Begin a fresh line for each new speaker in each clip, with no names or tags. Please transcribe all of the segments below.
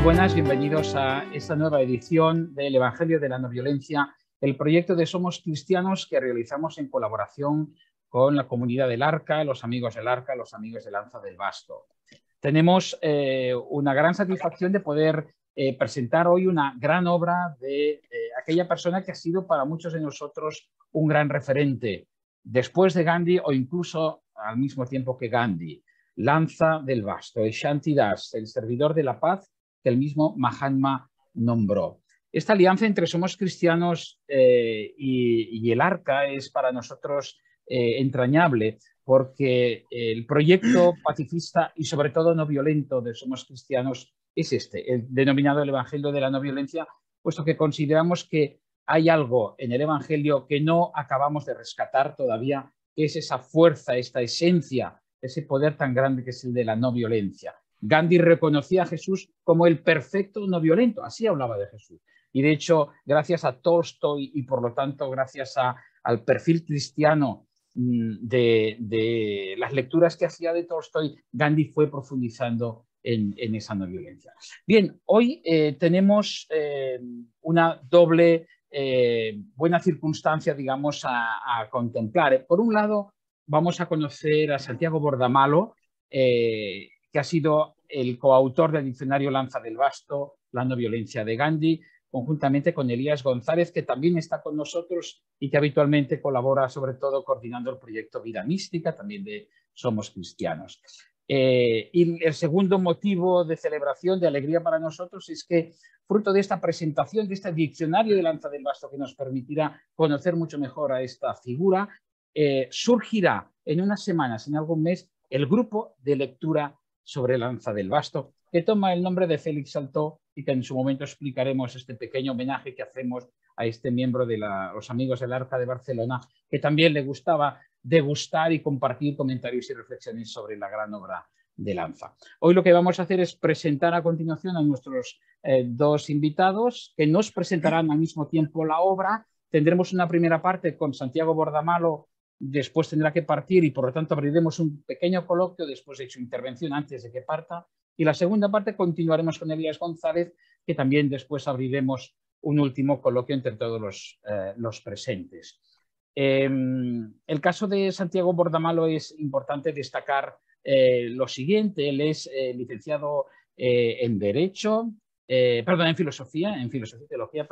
buenas, bienvenidos a esta nueva edición del Evangelio de la No Violencia, el proyecto de Somos Cristianos que realizamos en colaboración con la comunidad del Arca, los amigos del Arca, los amigos de Lanza del Basto. Tenemos una gran satisfacción de poder presentar hoy una gran obra de aquella persona que ha sido para muchos de nosotros un gran referente, después de Gandhi o incluso al mismo tiempo que Gandhi. Lanza del Basto, el Shanti Das, el servidor de la paz que el mismo Mahatma nombró. Esta alianza entre Somos Cristianos y el Arca es para nosotros entrañable porque el proyecto pacifista y sobre todo no violento de Somos Cristianos es este, el denominado el Evangelio de la No Violencia, puesto que consideramos que hay algo en el Evangelio que no acabamos de rescatar todavía, que es esa fuerza, esta esencia, ese poder tan grande que es el de la no violencia. Gandhi reconocía a Jesús como el perfecto no violento, así hablaba de Jesús. Y de hecho, gracias a Tolstoy y por lo tanto gracias al perfil cristiano de las lecturas que hacía de Tolstoy, Gandhi fue profundizando en esa no violencia. Bien, hoy tenemos una doble buena circunstancia, digamos, a contemplar. Por un lado, vamos a conocer a Santiago Bordamalo, que ha sido el coautor del diccionario Lanza del Basto, la no violencia de Gandhi, conjuntamente con Elías González, que también está con nosotros y que habitualmente colabora, sobre todo, coordinando el proyecto Vida Mística, también de Somos Cristianos. Y el segundo motivo de celebración, de alegría para nosotros, es que fruto de esta presentación, de este diccionario de Lanza del Basto que nos permitirá conocer mucho mejor a esta figura, surgirá en unas semanas, en algún mes, el grupo de lectura sobre Lanza del Basto, que toma el nombre de Félix Saltó y que en su momento explicaremos este pequeño homenaje que hacemos a este miembro de los amigos del Arca de Barcelona, que también le gustaba degustar y compartir comentarios y reflexiones sobre la gran obra de Lanza. Hoy lo que vamos a hacer es presentar a continuación a nuestros dos invitados, que nos presentarán al mismo tiempo la obra. Tendremos una primera parte con Santiago Bordamalo, después tendrá que partir y por lo tanto abriremos un pequeño coloquio después de su intervención antes de que parta, y la segunda parte continuaremos con Elías González, que también después abriremos un último coloquio entre todos los presentes. El caso de Santiago Bordamalo es importante destacar lo siguiente. Él es licenciado en Derecho, en Filosofía y Teología,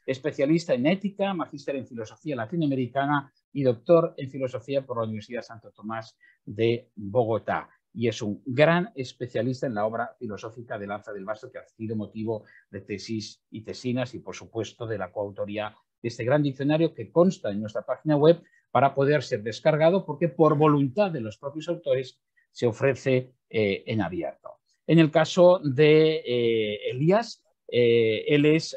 especialista en Ética, magíster en Filosofía Latinoamericana y doctor en Filosofía por la Universidad Santo Tomás de Bogotá. Y es un gran especialista en la obra filosófica de Lanza del Basto, que ha sido motivo de tesis y tesinas y, por supuesto, de la coautoría de este gran diccionario que consta en nuestra página web para poder ser descargado, porque por voluntad de los propios autores se ofrece en abierto. En el caso de Elías, él es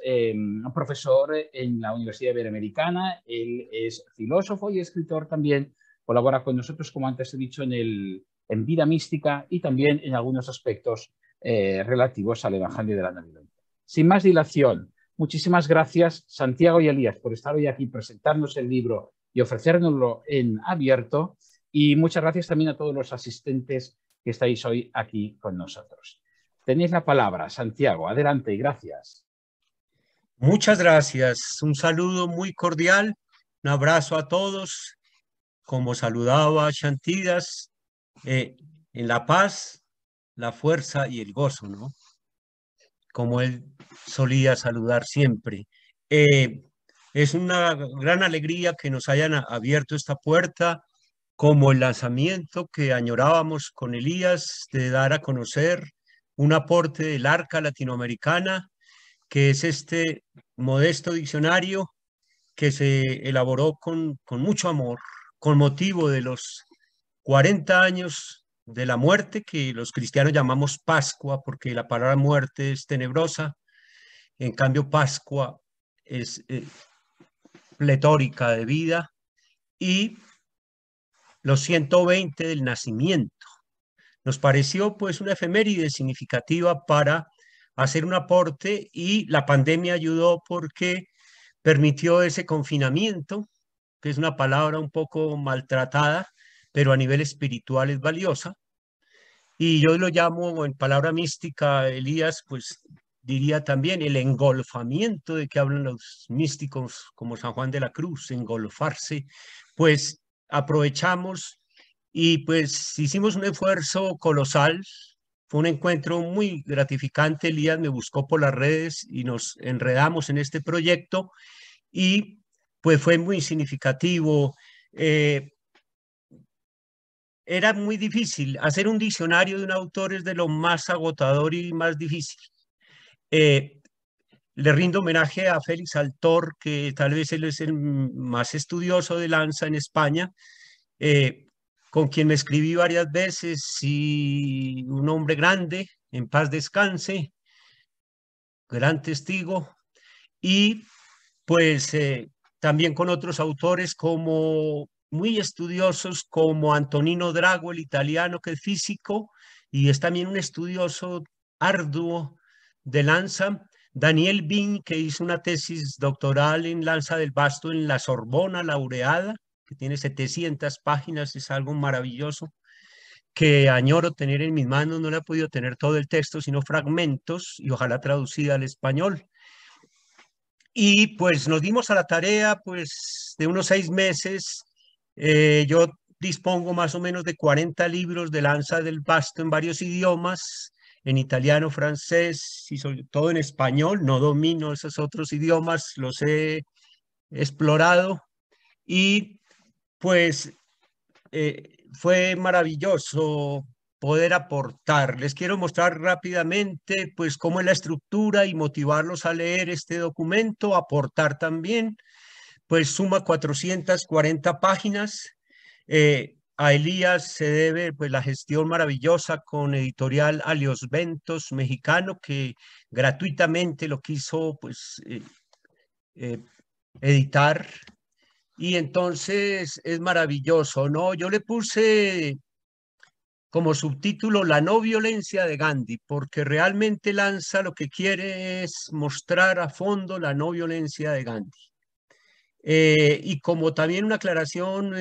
profesor en la Universidad Iberoamericana, él es filósofo y escritor también, colabora con nosotros, como antes he dicho, en Vida Mística y también en algunos aspectos relativos al Evangelio de la No Violencia. Sin más dilación, muchísimas gracias, Santiago y Elías, por estar hoy aquí, presentarnos el libro y ofrecérnoslo en abierto, y muchas gracias también a todos los asistentes que estáis hoy aquí con nosotros. Tenéis la palabra, Santiago. Adelante y gracias.
Muchas gracias. Un saludo muy cordial, un abrazo a todos. Como saludaba Shanti Das, en la paz, la fuerza y el gozo, ¿no? Como él solía saludar siempre. Es una gran alegría que nos hayan abierto esta puerta, como el lanzamiento que añorábamos con Elías de dar a conocer un aporte del Arca Latinoamericana, que es este modesto diccionario que se elaboró con mucho amor, con motivo de los 40 años de la muerte, que los cristianos llamamos Pascua, porque la palabra muerte es tenebrosa, en cambio Pascua es pletórica de vida, y los 120 del nacimiento. Nos pareció pues una efeméride significativa para hacer un aporte, y la pandemia ayudó porque permitió ese confinamiento, que es una palabra un poco maltratada, pero a nivel espiritual es valiosa. Y yo lo llamo en palabra mística, Elías, pues diría también el engolfamiento de que hablan los místicos como San Juan de la Cruz, engolfarse, pues aprovechamos y pues hicimos un esfuerzo colosal. Fue un encuentro muy gratificante. Elías me buscó por las redes y nos enredamos en este proyecto y pues fue muy significativo. Era muy difícil. Hacer un diccionario de un autor es de lo más agotador y más difícil. Eh, Le rindo homenaje a Félix Altor, que tal vez él es el más estudioso de Lanza en España, eh, con quien me escribí varias veces, y un hombre grande, en paz descanse, gran testigo, y pues también con otros autores como muy estudiosos como Antonino Drago, el italiano, que es físico y es también un estudioso arduo de Lanza. Daniel Bin, que hizo una tesis doctoral en Lanza del Basto en la Sorbona, laureada, que tiene 700 páginas, es algo maravilloso, que añoro tener en mis manos. No le he podido tener todo el texto, sino fragmentos y ojalá traducida al español. Y pues nos dimos a la tarea pues de unos 6 meses. Yo dispongo más o menos de 40 libros de Lanza del Basto en varios idiomas, en italiano, francés y sobre todo en español. No domino esos otros idiomas, los he explorado y pues fue maravilloso poder aportar. Les quiero mostrar rápidamente pues cómo es la estructura y motivarlos a leer este documento, aportar también, pues suma 440 páginas. A Elías se debe pues la gestión maravillosa con Editorial Alios Ventos mexicano, que gratuitamente lo quiso pues eh, editar. Y entonces es maravilloso, ¿no? Yo le puse como subtítulo La no violencia de Gandhi, porque realmente Lanza lo que quiere es mostrar a fondo la no violencia de Gandhi. Y como también una aclaración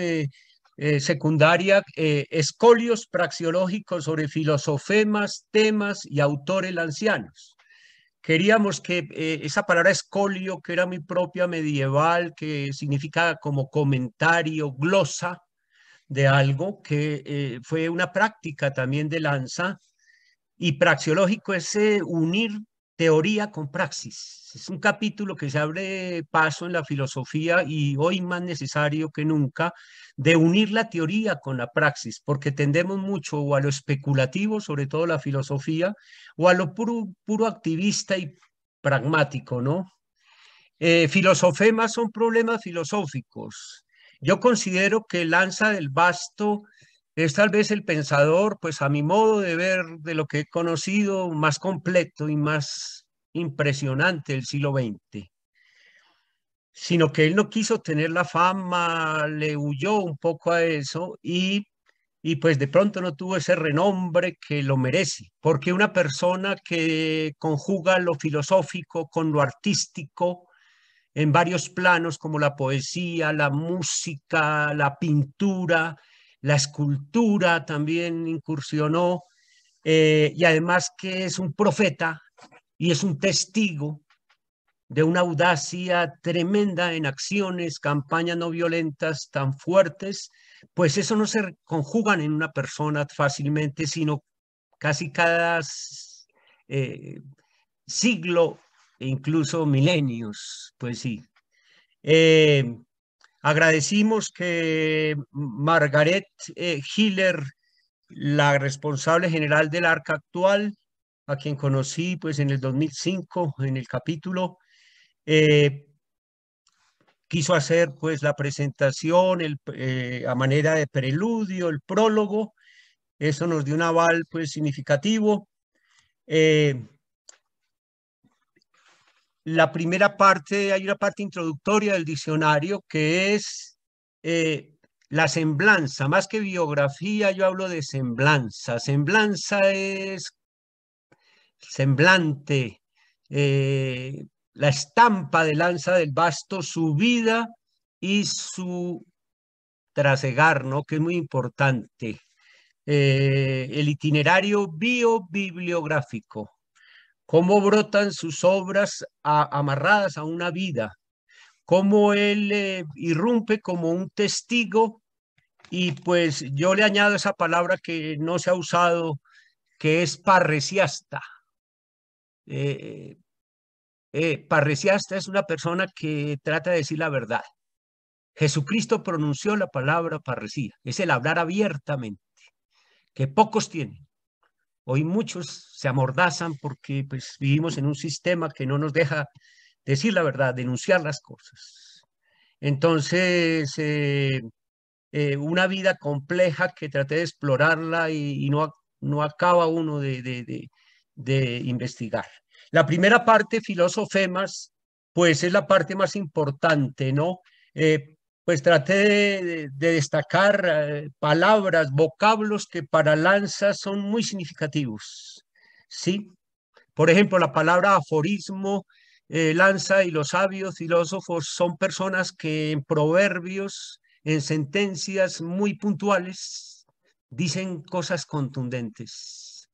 secundaria, escolios praxeológicos sobre filosofemas, temas y autores lancianos. Queríamos que esa palabra escolio, que era mi propia medieval, que significa como comentario, glosa de algo, que fue una práctica también de Lanza, y praxeológico es unir teoría con praxis. Es un capítulo que se abre paso en la filosofía y hoy más necesario que nunca de unir la teoría con la praxis, porque tendemos mucho o a lo especulativo, sobre todo la filosofía, o a lo puro activista y pragmático, ¿no? Filosofemas son problemas filosóficos. Yo considero que Lanza del Basto es tal vez el pensador, pues a mi modo de ver, de lo que he conocido, más completo y más impresionante del siglo XX. Sino que él no quiso tener la fama, le huyó un poco a eso y pues de pronto no tuvo ese renombre que lo merece, porque una persona que conjuga lo filosófico con lo artístico en varios planos como la poesía, la música, la pintura, la escultura también incursionó, y además que es un profeta y es un testigo de una audacia tremenda en acciones, campañas no violentas tan fuertes, pues eso no se conjugan en una persona fácilmente, sino casi cada eh, siglo e incluso milenios, pues sí. Eh, Agradecimos que Margaret Hiller, la responsable general del ARCA actual, a quien conocí pues en el 2005 en el capítulo, eh, quiso hacer pues la presentación a manera de preludio, el prólogo. Eso nos dio un aval pues significativo. La primera parte, hay una parte introductoria del diccionario que es la semblanza. Más que biografía, yo hablo de semblanza. Semblanza es semblante, la estampa de Lanza del Basto, su vida y su trasegar, ¿no? Que es muy importante. El itinerario biobibliográfico. cómo brotan sus obras amarradas a una vida, cómo él irrumpe como un testigo, y pues yo le añado esa palabra que no se ha usado, que es parresiasta. Parresiasta es una persona que trata de decir la verdad. Jesucristo pronunció la palabra parresía, es el hablar abiertamente, que pocos tienen. Hoy muchos se amordazan porque pues, vivimos en un sistema que no nos deja decir la verdad, denunciar las cosas. Entonces, una vida compleja que traté de explorarla y no acaba uno de investigar. La primera parte, Filosofemas, pues es la parte más importante, ¿no? Pues traté de destacar palabras, vocablos que para Lanza son muy significativos, ¿sí? Por ejemplo, la palabra aforismo, Lanza y los sabios filósofos son personas que en proverbios, en sentencias muy puntuales, dicen cosas contundentes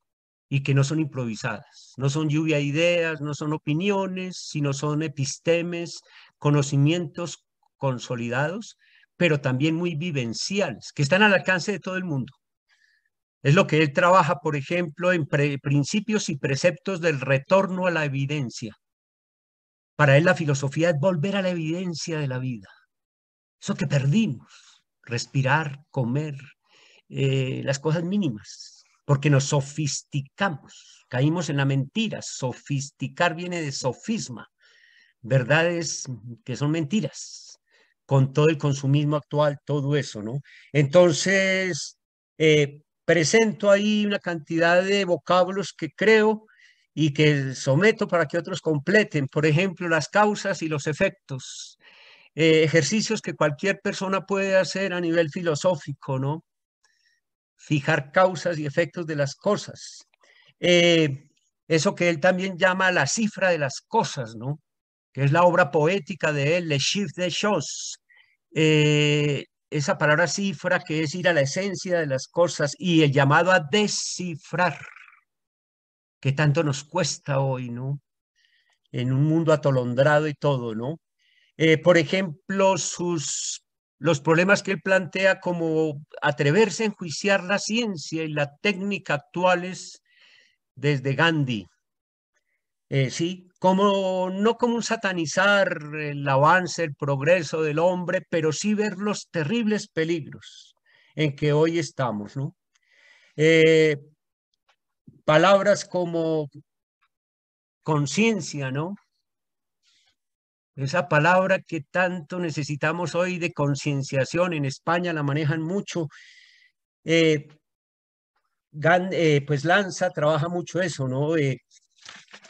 y que no son improvisadas. No son lluvia de ideas, no son opiniones, sino son epistemes, conocimientos consolidados, pero también muy vivenciales, que están al alcance de todo el mundo. Es lo que él trabaja, por ejemplo, en principios y preceptos del retorno a la evidencia. Para él la filosofía es volver a la evidencia de la vida. Eso que perdimos, respirar, comer, las cosas mínimas, porque nos sofisticamos, caímos en la mentira. Sofisticar viene de sofisma, verdades que son mentiras, con todo el consumismo actual, todo eso, ¿no? Entonces, presento ahí una cantidad de vocablos que creo y que someto para que otros completen. Por ejemplo, las causas y los efectos, ejercicios que cualquier persona puede hacer a nivel filosófico, ¿no? Fijar causas y efectos de las cosas. Eso que él también llama la cifra de las cosas, ¿no? Que es la obra poética de él, Le Chiffre des Choses. Esa palabra cifra que es ir a la esencia de las cosas y el llamado a descifrar, que tanto nos cuesta hoy, ¿no? En un mundo atolondrado y todo, ¿no? Por ejemplo, los problemas que él plantea como atreverse a enjuiciar la ciencia y la técnica actuales desde Gandhi. Sí, como no como un satanizar el avance, el progreso del hombre, pero sí ver los terribles peligros en que hoy estamos, ¿no? Eh, Palabras como conciencia, ¿no? Esa palabra que tanto necesitamos hoy de concienciación, en España la manejan mucho. Eh, pues Lanza trabaja mucho eso, ¿no?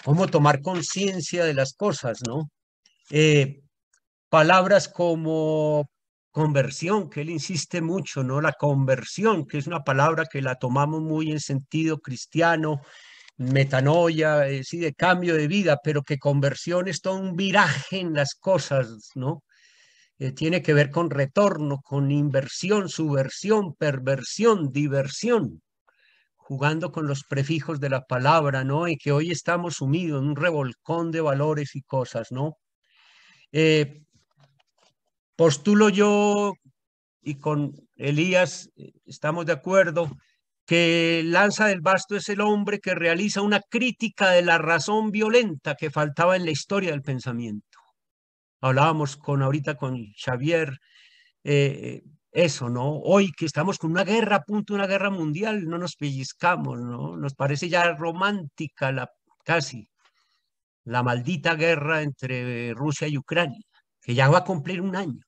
Cómo tomar conciencia de las cosas, ¿no? Eh, Palabras como conversión, que él insiste mucho, ¿no? La conversión, que es una palabra que la tomamos muy en sentido cristiano, metanoia, sí, de cambio de vida, pero que conversión es todo un viraje en las cosas, ¿no? Tiene que ver con retorno, con inversión, subversión, perversión, diversión, jugando con los prefijos de la palabra, ¿no? Y que hoy estamos sumidos en un revolcón de valores y cosas, ¿no? Eh, Postulo yo, y con Elías estamos de acuerdo, que Lanza del Basto es el hombre que realiza una crítica de la razón violenta que faltaba en la historia del pensamiento. Hablábamos ahorita con Xavier, eso, ¿no? Hoy que estamos con una guerra, a punto de una guerra mundial, no nos pellizcamos, ¿no? Nos parece ya romántica casi la maldita guerra entre Rusia y Ucrania, que ya va a cumplir un año.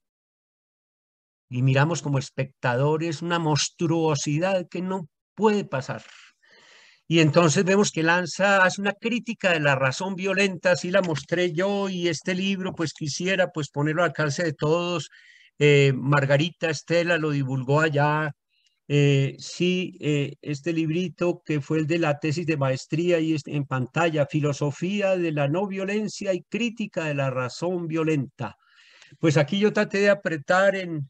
Y miramos como espectadores una monstruosidad que no puede pasar. Y entonces vemos que Lanza hace una crítica de la razón violenta, así la mostré yo, y este libro pues quisiera pues ponerlo al alcance de todos. Margarita Estela lo divulgó allá. Sí, este librito que fue el de la tesis de maestría y en pantalla, Filosofía de la no violencia y crítica de la razón violenta. Pues aquí yo traté de apretar en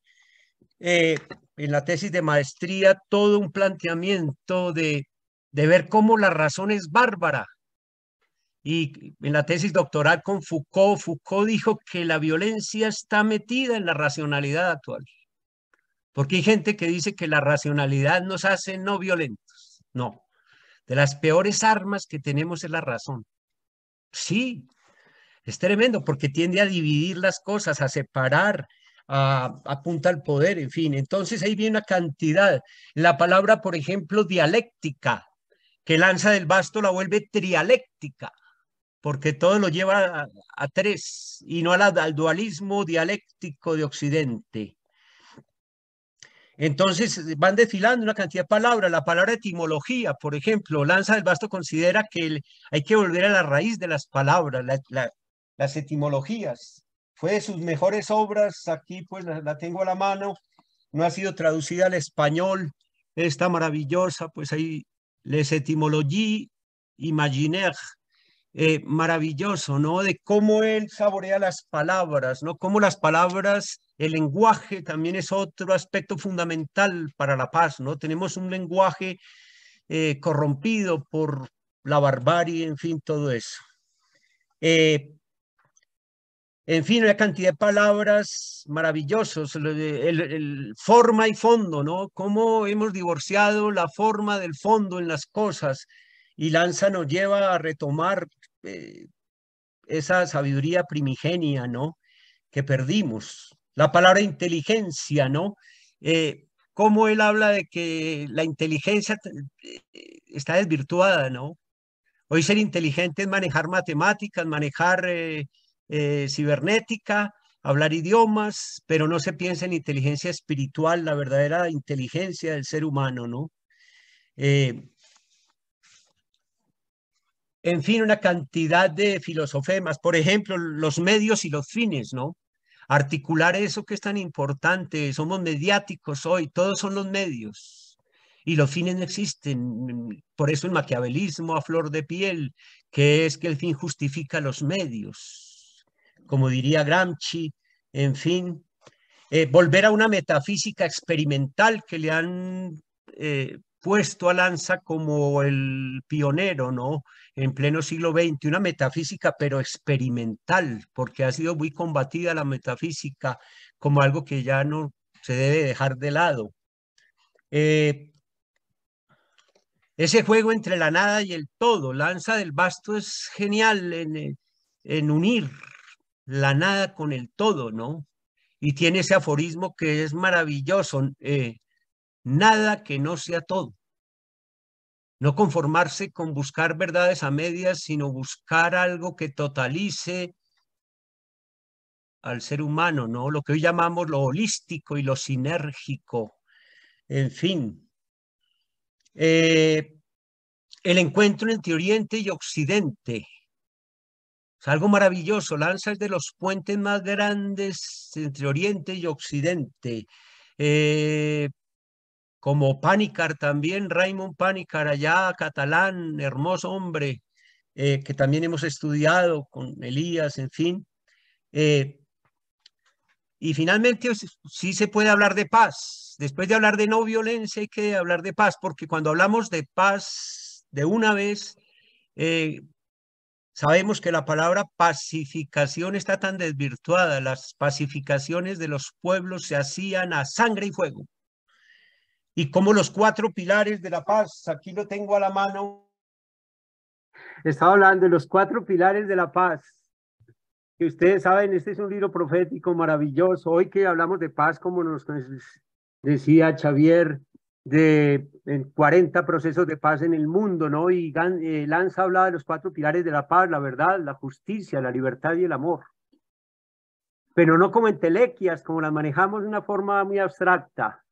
la tesis de maestría todo un planteamiento de ver cómo la razón es bárbara y en la tesis doctoral con Foucault, Foucault dijo que la violencia está metida en la racionalidad actual. Porque hay gente que dice que la racionalidad nos hace no violentos. No, de las peores armas que tenemos es la razón. Sí, es tremendo porque tiende a dividir las cosas, a separar, apunta al poder, en fin. Entonces ahí viene una cantidad. La palabra, por ejemplo, dialéctica, que Lanza del Basto la vuelve trialéctica, porque todo lo lleva a tres y no al dualismo dialéctico de Occidente. Entonces van desfilando una cantidad de palabras. La palabra etimología, por ejemplo, Lanza del Basto considera que hay que volver a la raíz de las palabras, las etimologías. Fue de sus mejores obras, aquí pues la tengo a la mano, no ha sido traducida al español, está maravillosa, pues ahí les étymologies imaginaires, maravilloso, ¿no? De cómo él saborea las palabras, ¿no? Cómo las palabras, el lenguaje también es otro aspecto fundamental para la paz, ¿no? Tenemos un lenguaje corrompido por la barbarie, en fin, todo eso. En fin, una cantidad de palabras maravillosos, el forma y fondo, ¿no? Cómo hemos divorciado la forma del fondo en las cosas, y Lanza nos lleva a retomar esa sabiduría primigenia, ¿no? Que perdimos. La palabra inteligencia, ¿no? Cómo él habla de que la inteligencia está desvirtuada, ¿no? Hoy ser inteligente es manejar matemáticas, manejar cibernética, hablar idiomas, pero no se piensa en inteligencia espiritual, la verdadera inteligencia del ser humano, ¿no? En fin, una cantidad de filosofemas, por ejemplo, los medios y los fines, ¿no? Articular eso que es tan importante, somos mediáticos hoy, todos son los medios y los fines no existen, por eso el maquiavelismo a flor de piel, que es que el fin justifica los medios, como diría Gramsci, en fin, volver a una metafísica experimental que le han puesto a Lanza como el pionero, ¿no? En pleno siglo XX, una metafísica pero experimental, porque ha sido muy combatida la metafísica como algo que ya no se debe dejar de lado. Ese juego entre la nada y el todo, Lanza del Basto es genial en unir la nada con el todo, ¿no? Y tiene ese aforismo que es maravilloso, nada que no sea todo. No conformarse con buscar verdades a medias, sino buscar algo que totalice al ser humano, ¿no? Lo que hoy llamamos lo holístico y lo sinérgico. En fin. El encuentro entre Oriente y Occidente. Es algo maravilloso. Lanza es de los puentes más grandes entre Oriente y Occidente. Como Panikkar también, Raymond Panikkar, allá catalán, hermoso hombre, que también hemos estudiado con Elías, en fin. Y finalmente sí se puede hablar de paz. Después de hablar de no violencia hay que hablar de paz, porque cuando hablamos de paz de una vez, sabemos que la palabra pacificación está tan desvirtuada. Las pacificaciones de los pueblos se hacían a sangre y fuego. Y como los 4 pilares de la paz, aquí lo tengo a la mano. Estaba hablando de los 4 pilares de la paz, que ustedes saben, este es un libro profético maravilloso. Hoy que hablamos de paz, como nos decía Xavier, de 40 procesos de paz en el mundo, ¿no? Y Lanza hablaba de los 4 pilares de la paz, la verdad, la justicia, la libertad y el amor. Pero no como entelequias, como las manejamos de una forma muy abstracta.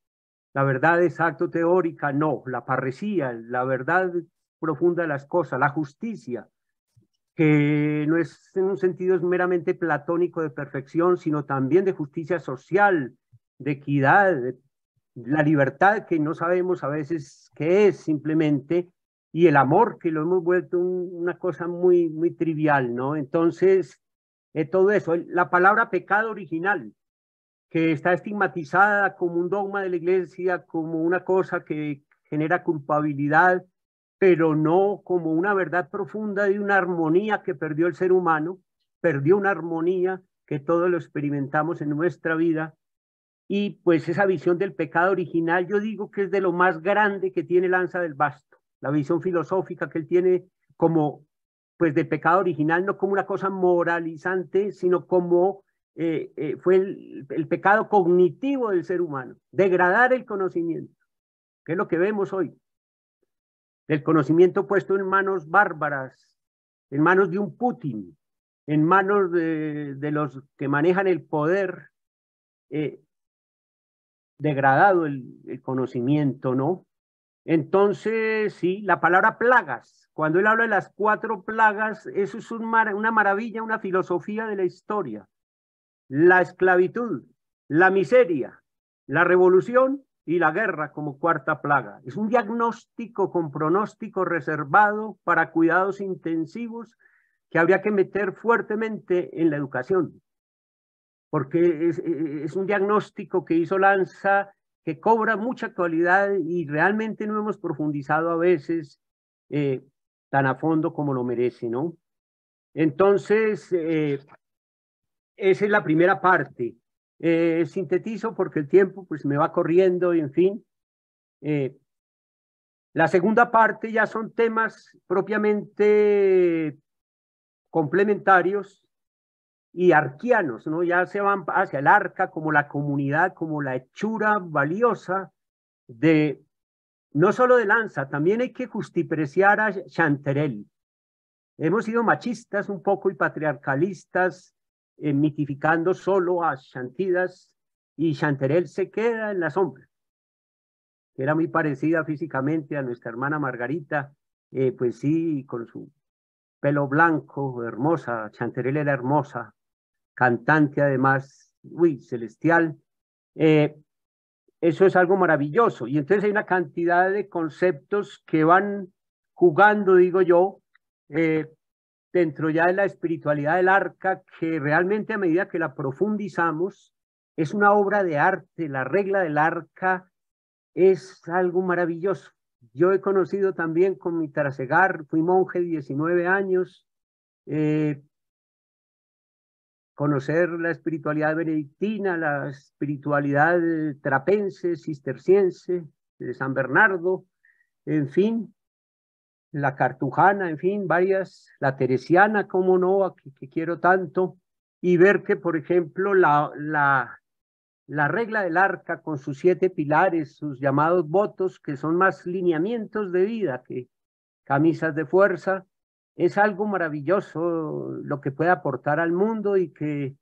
La verdad exacto teórica, no. La parresía, la verdad profunda de las cosas, la justicia, que no es en un sentido meramente platónico de perfección, sino también de justicia social, de equidad, de la libertad que no sabemos a veces qué es simplemente, y el amor que lo hemos vuelto una cosa muy, muy trivial, ¿no? Entonces, todo eso, la palabra pecado original, que está estigmatizada como un dogma de la iglesia, como una cosa que genera culpabilidad,
pero no como una verdad profunda de una armonía que perdió el ser humano, perdió una armonía que todos lo experimentamos en nuestra vida. Y pues esa visión del pecado original, yo digo que es de lo más grande que tiene Lanza del Basto, la visión filosófica que él tiene como, pues de pecado original, no como una cosa moralizante, sino como fue el pecado cognitivo del ser humano, degradar el conocimiento, que es lo que vemos hoy. El conocimiento puesto en manos bárbaras, en manos de un Putin, en manos de los que manejan el poder, degradado el conocimiento, ¿no? Entonces, sí, la palabra plagas, cuando él habla de las 4 plagas, eso es una maravilla, una filosofía de la historia. La esclavitud, la miseria, la revolución y la guerra como 4ª plaga. Es un diagnóstico con pronóstico reservado para cuidados intensivos que habría que meter fuertemente en la educación, porque es un diagnóstico que hizo Lanza que cobra mucha actualidad y realmente no hemos profundizado a veces tan a fondo como lo merece, ¿no? Entonces, esa es la primera parte. Sintetizo porque el tiempo pues me va corriendo y en fin. La segunda parte ya son temas propiamente complementarios y arquianos, ¿no? Ya se van hacia el arca como la comunidad, como la hechura valiosa de, no solo de Lanza, también hay que justipreciar a Chanterelle. Hemos sido machistas un poco y patriarcalistas, mitificando solo a Chantidas, y Chanterelle se queda en la sombra, que era muy parecida físicamente a nuestra hermana Margarita, pues sí, con su pelo blanco, hermosa. Chanterelle era hermosa, cantante además, uy, celestial. Eso es algo maravilloso. Y entonces hay una cantidad de conceptos que van jugando, digo yo, dentro ya de la espiritualidad del arca, que realmente a medida que la profundizamos, es una obra de arte. La regla del arca es algo maravilloso. Yo he conocido también con mi trasegar, fui monje 19 años, conocer la espiritualidad benedictina, la espiritualidad trapense, cisterciense, de San Bernardo, en fin, la cartujana, en fin, varias, la teresiana, cómo no, que quiero tanto, y ver que, por ejemplo, la regla del arca con sus 7 pilares, sus llamados votos, que son más lineamientos de vida que camisas de fuerza, es algo maravilloso lo que puede aportar al mundo y que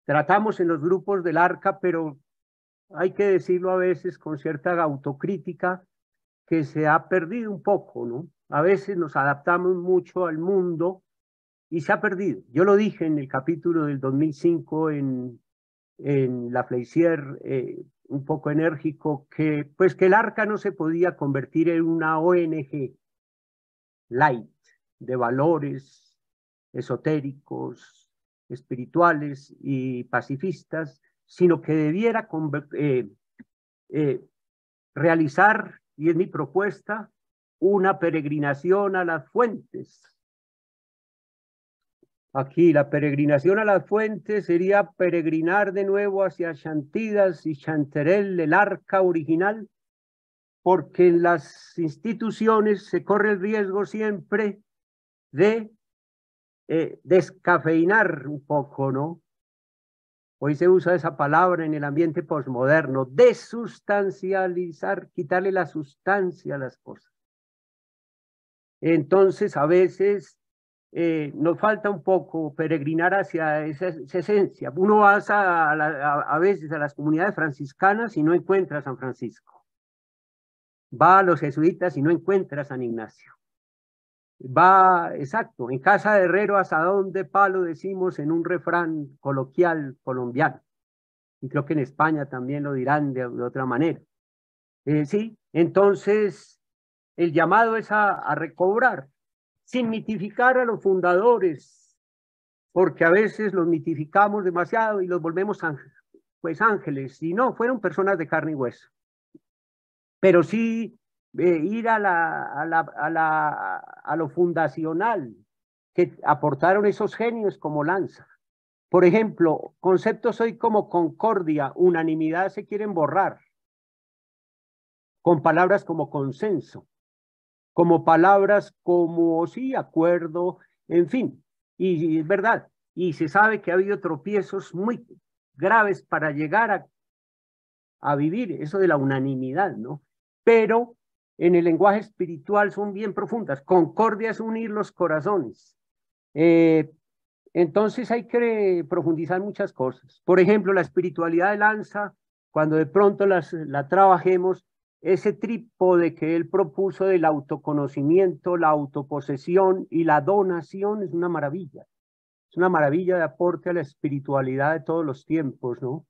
tratamos en los grupos del arca, pero hay que decirlo a veces con cierta autocrítica, que se ha perdido un poco, ¿no? A veces nos adaptamos mucho al mundo y se ha perdido. Yo lo dije en el capítulo del 2005 en La Fleisier, un poco enérgico, que pues que el arca no se podía convertir en una ONG light de valores esotéricos, espirituales y pacifistas, sino que debiera realizar, y es mi propuesta, una peregrinación a las fuentes. Aquí la peregrinación a las fuentes sería peregrinar de nuevo hacia Chantidas y Chanterelle, el arca original, porque en las instituciones se corre el riesgo siempre de descafeinar un poco, ¿no? Hoy se usa esa palabra en el ambiente posmoderno, desustancializar, quitarle la sustancia a las cosas. Entonces, a veces nos falta un poco peregrinar hacia esa esencia. Uno va a veces a las comunidades franciscanas y no encuentra a San Francisco. Va a los jesuitas y no encuentra a San Ignacio. Va, exacto, en casa de herrero asadón de palo, decimos en un refrán coloquial colombiano. Y creo que en España también lo dirán de otra manera. Sí, entonces el llamado es a recobrar, sin mitificar a los fundadores, porque a veces los mitificamos demasiado y los volvemos pues ángeles, y no, fueron personas de carne y hueso. Pero sí ir a lo fundacional que aportaron esos genios como Lanza. Por ejemplo, conceptos hoy como concordia, unanimidad se quieren borrar, con palabras como consenso, como palabras como sí, acuerdo, en fin, y es verdad, y se sabe que ha habido tropiezos muy graves para llegar a vivir eso de la unanimidad, ¿no? Pero en el lenguaje espiritual son bien profundas. Concordia es unir los corazones. Entonces hay que profundizar muchas cosas. Por ejemplo, la espiritualidad de Lanza, cuando de pronto la trabajemos, ese trípode que él propuso del autoconocimiento, la autoposesión y la donación es una maravilla. Es una maravilla de aporte a la espiritualidad de todos los tiempos, ¿no?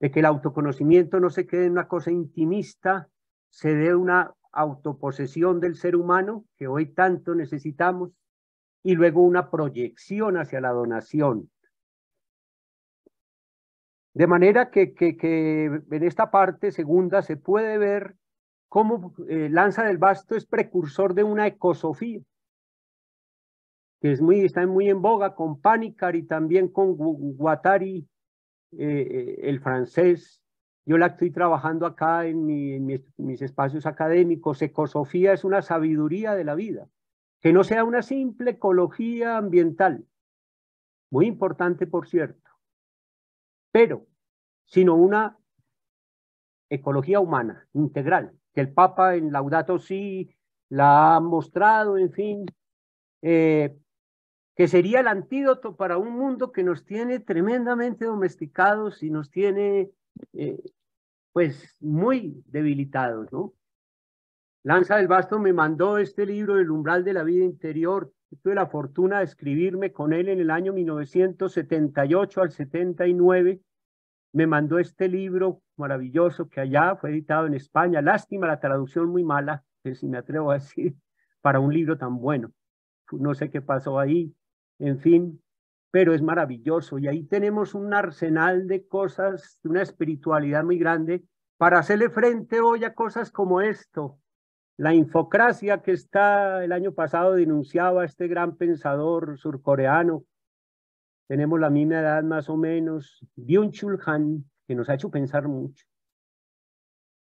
De que el autoconocimiento no se quede en una cosa intimista, se dé una autoposesión del ser humano, que hoy tanto necesitamos, y luego una proyección hacia la donación. De manera que en esta parte segunda se puede ver cómo Lanza del Basto es precursor de una ecosofía, que está muy en boga con Panikkar y también con Guattari, el francés. Yo la estoy trabajando acá en mis espacios académicos. Ecosofía es una sabiduría de la vida, que no sea una simple ecología ambiental, muy importante por cierto, pero sino una ecología humana, integral, que el Papa en Laudato Si la ha mostrado, en fin, que sería el antídoto para un mundo que nos tiene tremendamente domesticados y nos tiene, pues, muy debilitados, ¿no? Lanza del Basto me mandó este libro, El umbral de la vida interior. Tuve la fortuna de escribirme con él en el año 1978 al 79. Me mandó este libro maravilloso que allá fue editado en España. Lástima la traducción muy mala, que si me atrevo a decir, para un libro tan bueno. No sé qué pasó ahí, en fin, pero es maravilloso. Y ahí tenemos un arsenal de cosas, de una espiritualidad muy grande para hacerle frente hoy a cosas como esto. La infocracia que el año pasado denunciaba este gran pensador surcoreano. Tenemos la misma edad más o menos, Byung-Chul Han, que nos ha hecho pensar mucho.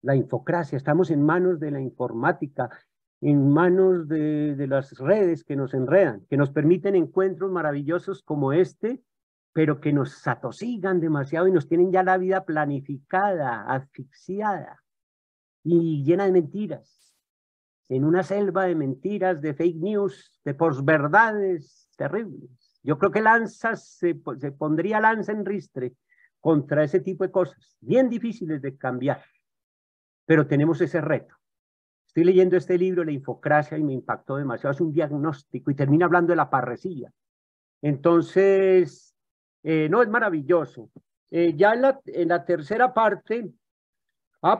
La infocracia, estamos en manos de la informática, en manos de las redes que nos enredan, que nos permiten encuentros maravillosos como este, pero que nos atosigan demasiado y nos tienen ya la vida planificada, asfixiada y llena de mentiras. En una selva de mentiras, de fake news, de posverdades terribles. Yo creo que se pondría Lanza en ristre contra ese tipo de cosas, bien difíciles de cambiar, pero tenemos ese reto. Estoy leyendo este libro, La infocracia, y me impactó demasiado. Es un diagnóstico y termina hablando de la parresía. Entonces, no, es maravilloso. Ya en la tercera parte,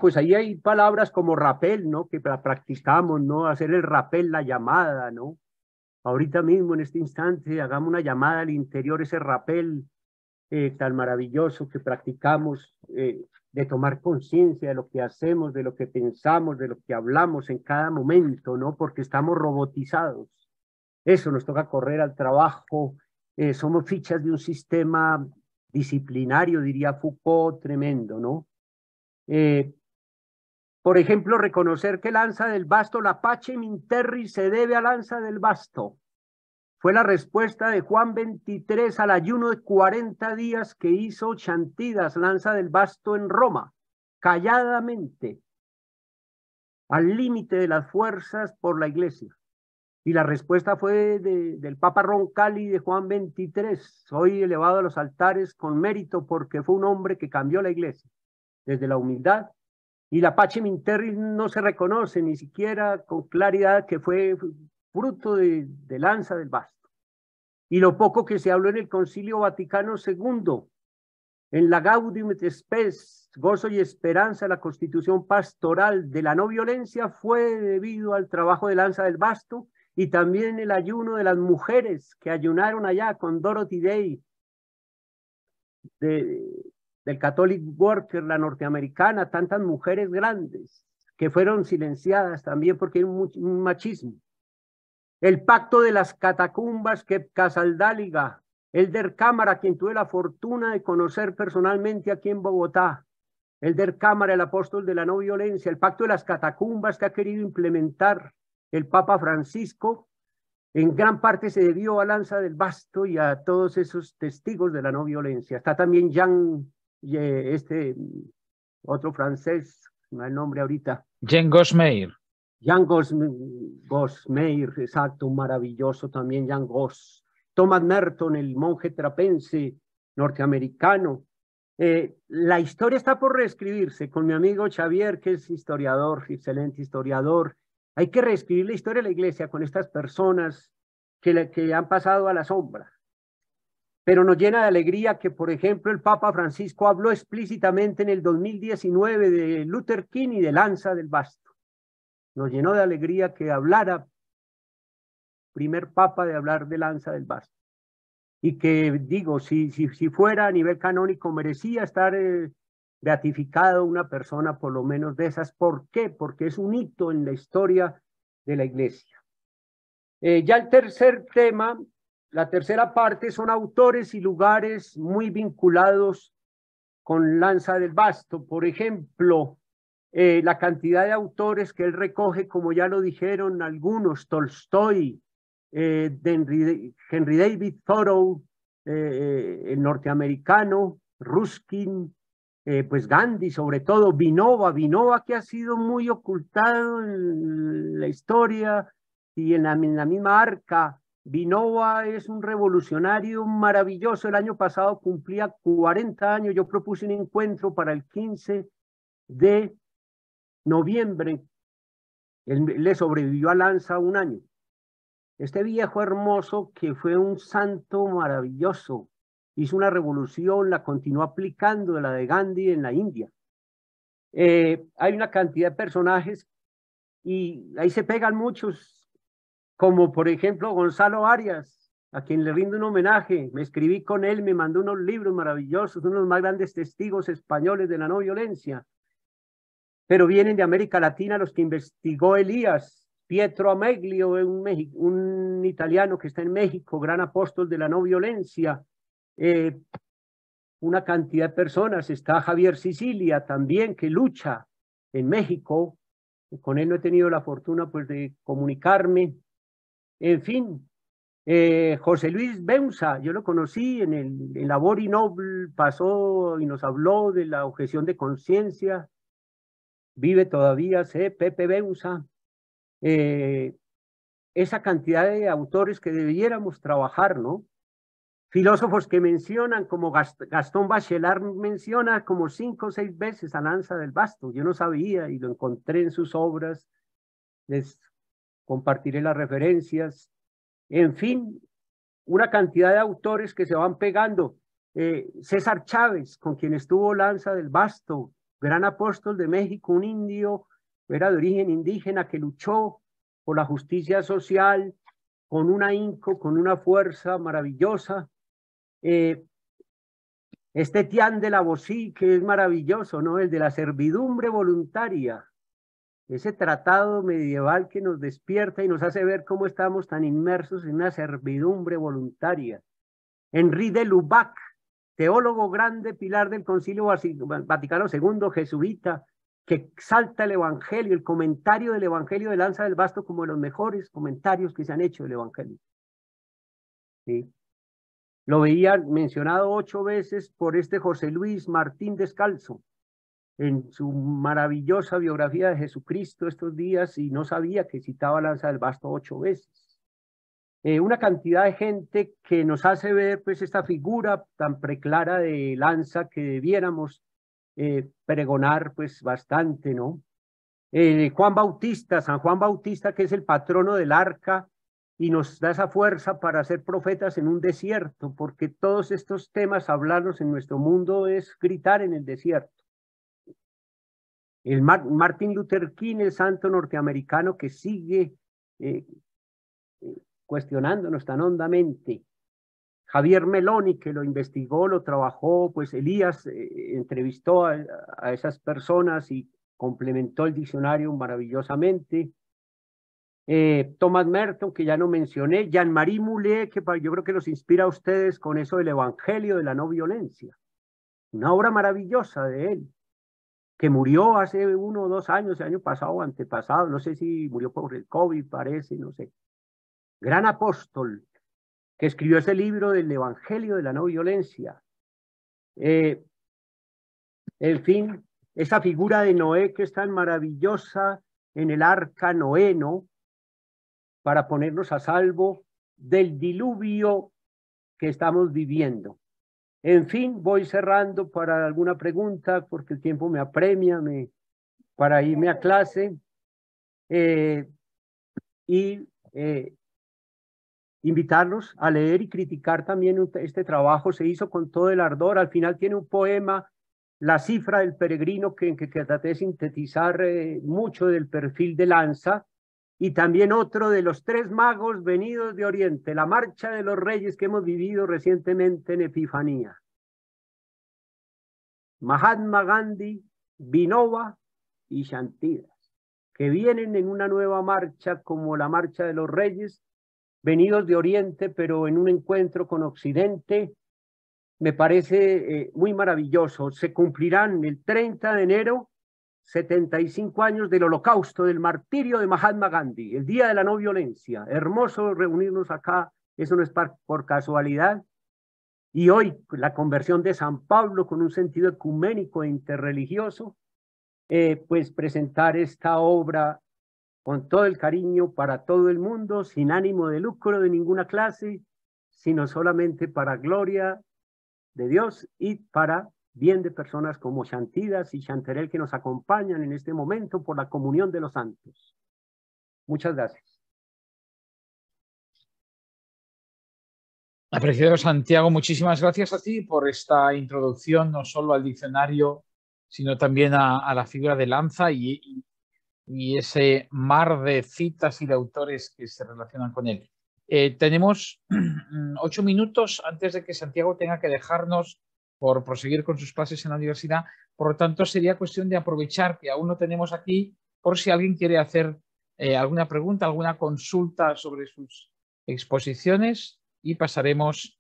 pues ahí hay palabras como rappel, ¿no? Que practicamos, ¿no? Hacer el rappel, la llamada, ¿no? Ahorita mismo, en este instante, hagamos una llamada al interior, ese rappel tan maravilloso que practicamos, de tomar conciencia de lo que hacemos, de lo que pensamos, de lo que hablamos en cada momento, ¿no? Porque estamos robotizados. Eso, nos toca correr al trabajo, somos fichas de un sistema disciplinario, diría Foucault, tremendo, ¿no? Por ejemplo, reconocer que Lanza del Basto, la Pacem in Terris, se debe a Lanza del Basto. Fue la respuesta de Juan XXIII al ayuno de 40 días que hizo Chantidas, Lanza del Basto, en Roma, calladamente, al límite de las fuerzas por la iglesia. Y la respuesta fue del Papa Roncalli, de Juan XXIII, soy elevado a los altares con mérito porque fue un hombre que cambió la iglesia, desde la humildad. Y la Pacem in Terris no se reconoce ni siquiera con claridad que fue fruto de Lanza del Basto. Y lo poco que se habló en el Concilio Vaticano II, en la Gaudium et Spes, gozo y esperanza, la constitución pastoral de la no violencia, fue debido al trabajo de Lanza del Basto, y también el ayuno de las mujeres que ayunaron allá con Dorothy Day, del Catholic Worker, la norteamericana, tantas mujeres grandes que fueron silenciadas también porque hay un machismo. El pacto de las catacumbas que Casaldáliga, Elder Cámara, quien tuve la fortuna de conocer personalmente aquí en Bogotá, Elder Cámara, el apóstol de la no violencia, el pacto de las catacumbas que ha querido implementar el Papa Francisco, en gran parte se debió a Lanza del Basto y a todos esos testigos de la no violencia. Está también Jean, otro francés, no hay el nombre ahorita.
Jean Gosmeir.
Jean Gosmeir, exacto, maravilloso también Jean Gos. Thomas Merton, el monje trapense norteamericano. La historia está por reescribirse con mi amigo Xavier, que es historiador, excelente historiador. Hay que reescribir la historia de la iglesia con estas personas que han pasado a la sombra. Pero nos llena de alegría que, por ejemplo, el Papa Francisco habló explícitamente en el 2019 de Luther King y de Lanza del Basto. Nos llenó de alegría que hablara, primer Papa de hablar de Lanza del Basto. Y que, digo, si fuera a nivel canónico, merecía estar beatificado una persona por lo menos de esas. ¿Por qué? Porque es un hito en la historia de la iglesia. Ya el tercer tema, la tercera parte, son autores y lugares muy vinculados con Lanza del Basto. Por ejemplo, la cantidad de autores que él recoge, como ya lo dijeron algunos, Tolstoy, Henry David Thoreau, el norteamericano, Ruskin, pues Gandhi, sobre todo, Vinova que ha sido muy ocultado en la historia y en la misma Arca. Vinova es un revolucionario maravilloso. El año pasado cumplía 40 años. Yo propuse un encuentro para el 15 de noviembre. Él le sobrevivió a Lanza un año. Este viejo hermoso que fue un santo maravilloso, hizo una revolución, la continuó aplicando de la de Gandhi en la India. Hay una cantidad de personajes y ahí se pegan muchos, como por ejemplo Gonzalo Arias, a quien le rindo un homenaje. Me escribí con él, me mandó unos libros maravillosos, uno de los más grandes testigos españoles de la no violencia. Pero vienen de América Latina los que investigó Elías, Pietro Ameglio, un italiano que está en México, gran apóstol de la no violencia. Una cantidad de personas. Está Javier Sicilia también, que lucha en México. Con él no he tenido la fortuna pues de comunicarme. En fin, José Luis Beunza, yo lo conocí en Labor y Noble, pasó y nos habló de la objeción de conciencia. Vive todavía, Pepe Beunza. Esa cantidad de autores que debiéramos trabajar, ¿no? Filósofos que mencionan, como Gastón Bachelard menciona como 5 o 6 veces a Lanza del Basto. Yo no sabía y lo encontré en sus obras. Les compartiré las referencias. En fin, una cantidad de autores que se van pegando. César Chávez, con quien estuvo Lanza del Basto, gran apóstol de México, un indio, era de origen indígena que luchó por la justicia social con un ahínco, con una fuerza maravillosa. Tian de la Bossí, que es maravilloso, ¿no? El de la servidumbre voluntaria, ese tratado medieval que nos despierta y nos hace ver cómo estamos tan inmersos en una servidumbre voluntaria. Henri de Lubac, teólogo grande, pilar del Concilio Vaticano II, jesuita, que exalta el Evangelio, el comentario del Evangelio de Lanza del Basto como de los mejores comentarios que se han hecho del Evangelio. ¿Sí? Lo veía mencionado 8 veces por José Luis Martín Descalzo en su maravillosa biografía de Jesucristo estos días, y no sabía que citaba Lanza del Basto 8 veces. Una cantidad de gente que nos hace ver pues esta figura tan preclara de Lanza que debiéramos pregonar pues bastante, ¿no? Juan Bautista, San Juan Bautista, que es el patrono del Arca y nos da esa fuerza para ser profetas en un desierto, porque todos estos temas, hablarlos en nuestro mundo, es gritar en el desierto. El Martin Luther King, el santo norteamericano que sigue cuestionándonos tan hondamente. Javier Meloni, que lo investigó, lo trabajó, pues Elías entrevistó a esas personas y complementó el diccionario maravillosamente. Thomas Merton, que ya no mencioné, Jean-Marie Moulet, que yo creo que los inspira a ustedes con eso del Evangelio de la no violencia. Una obra maravillosa de él, que murió hace 1 o 2 años, el año pasado o antepasado, no sé si murió por el COVID, parece, no sé. Gran apóstol, que escribió ese libro del Evangelio de la no violencia. En fin, esa figura de Noé que es tan maravillosa en el arca Noé, ¿no? Para ponernos a salvo del diluvio que estamos viviendo. En fin, voy cerrando para alguna pregunta, porque el tiempo me apremia para irme a clase. Invitarlos a leer y criticar también este trabajo. Se hizo con todo el ardor. Al final tiene un poema, La cifra del peregrino, que traté de sintetizar mucho del perfil de Lanza, y también otro de los 3 magos venidos de Oriente, la marcha de los reyes que hemos vivido recientemente en Epifanía. Mahatma Gandhi, Vinoba y Shantidas, que vienen en una nueva marcha como la marcha de los reyes, venidos de Oriente, pero en un encuentro con Occidente. Me parece muy maravilloso. Se cumplirán el 30 de enero 75 años del holocausto, del martirio de Mahatma Gandhi, el día de la no violencia. Hermoso reunirnos acá, eso no es por casualidad. Y hoy la conversión de San Pablo con un sentido ecuménico e interreligioso, pues presentar esta obra con todo el cariño para todo el mundo, sin ánimo de lucro de ninguna clase, sino solamente para gloria de Dios y para bien de personas como Shantidas y Chanterel, que nos acompañan en este momento por la comunión de los santos. Muchas gracias.
Apreciado Santiago, muchísimas gracias a ti por esta introducción, no solo al diccionario, sino también a la figura de Lanza y ese mar de citas y de autores que se relacionan con él. Tenemos 8 minutos antes de que Santiago tenga que dejarnos por proseguir con sus clases en la universidad. Por lo tanto, sería cuestión de aprovechar que aún lo tenemos aquí por si alguien quiere hacer alguna pregunta, alguna consulta sobre sus exposiciones, y pasaremos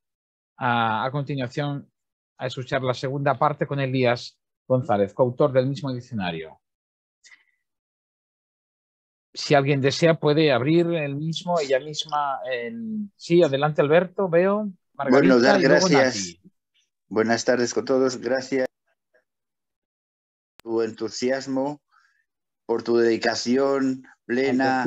a continuación a escuchar la segunda parte con Elías González, coautor del mismo diccionario. Si alguien desea, puede abrir el mismo, ella misma. Sí, adelante, Alberto, veo. Margarita,
bueno, dar
y luego
gracias.
Nati.
Buenas tardes con todos. Gracias por tu entusiasmo, por tu dedicación plena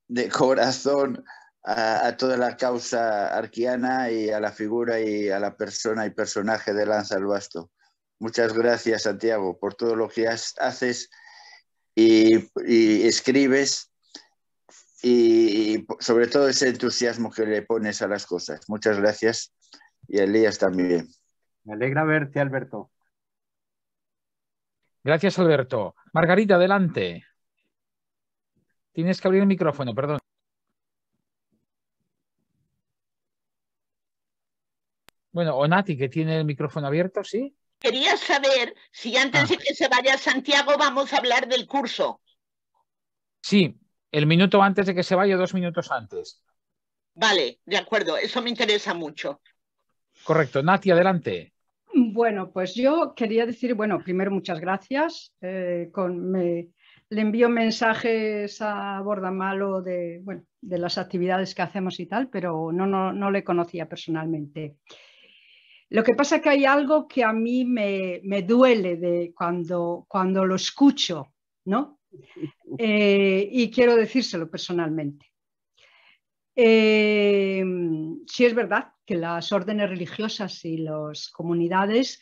de corazón a toda la causa arquiana y a la figura y a la persona y personaje de Lanza el Basto. Muchas gracias, Santiago, por todo lo que haces y escribes, y sobre todo ese entusiasmo que le pones a las cosas. Muchas gracias, y a Elías también.
Me alegra verte, Alberto.
Gracias, Alberto. Margarita, adelante. Tienes que abrir el micrófono, perdón. Bueno, o Nati, que tiene el micrófono abierto, ¿sí?
Quería saber si antes de que se vaya Santiago vamos a hablar del curso.
Sí, el minuto antes de que se vaya, 2 minutos antes.
Vale, de acuerdo, eso me interesa mucho.
Correcto. Nati, adelante.
Bueno, pues yo quería decir, bueno, primero muchas gracias. Le envío mensajes a Bordamalo de las actividades que hacemos y tal, pero no le conocía personalmente. Lo que pasa es que hay algo que a mí me duele de cuando lo escucho, ¿no? Y quiero decírselo personalmente. Sí es verdad que las órdenes religiosas y las comunidades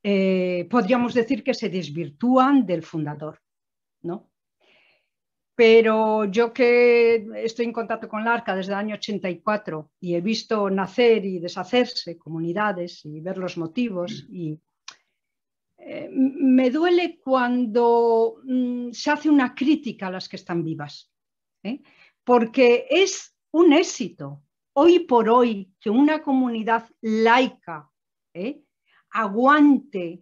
podríamos decir que se desvirtúan del fundador, ¿no? Pero yo que estoy en contacto con la Arca desde el año 84 y he visto nacer y deshacerse comunidades y ver los motivos, y me duele cuando se hace una crítica a las que están vivas, porque es un éxito hoy por hoy que una comunidad laica aguante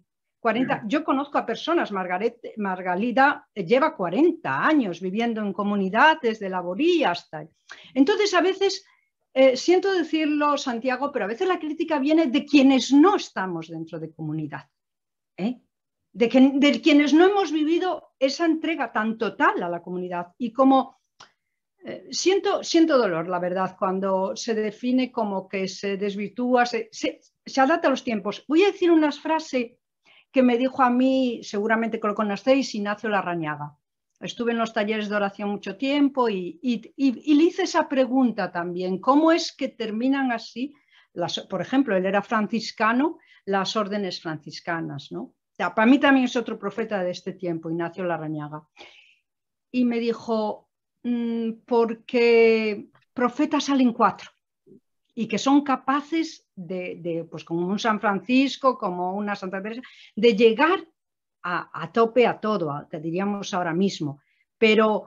Yo conozco a personas, Margalida lleva 40 años viviendo en comunidad, desde la Borí hasta... Entonces, a veces, siento decirlo, Santiago, pero a veces la crítica viene de quienes no estamos dentro de comunidad, de quienes no hemos vivido esa entrega tan total a la comunidad. Y como siento dolor, la verdad, cuando se define como que se desvirtúa, se adapta a los tiempos. Voy a decir una frase que me dijo a mí, seguramente que lo conocéis, Ignacio Larrañaga. Estuve en los talleres de oración mucho tiempo y le hice esa pregunta también. ¿Cómo es que terminan así? Por ejemplo, él era franciscano, las órdenes franciscanas, ¿no? O sea, para mí también es otro profeta de este tiempo, Ignacio Larrañaga. Y me dijo, porque profetas salen 4 y que son capaces pues como un San Francisco, como una Santa Teresa, de llegar a tope a todo, que diríamos ahora mismo. Pero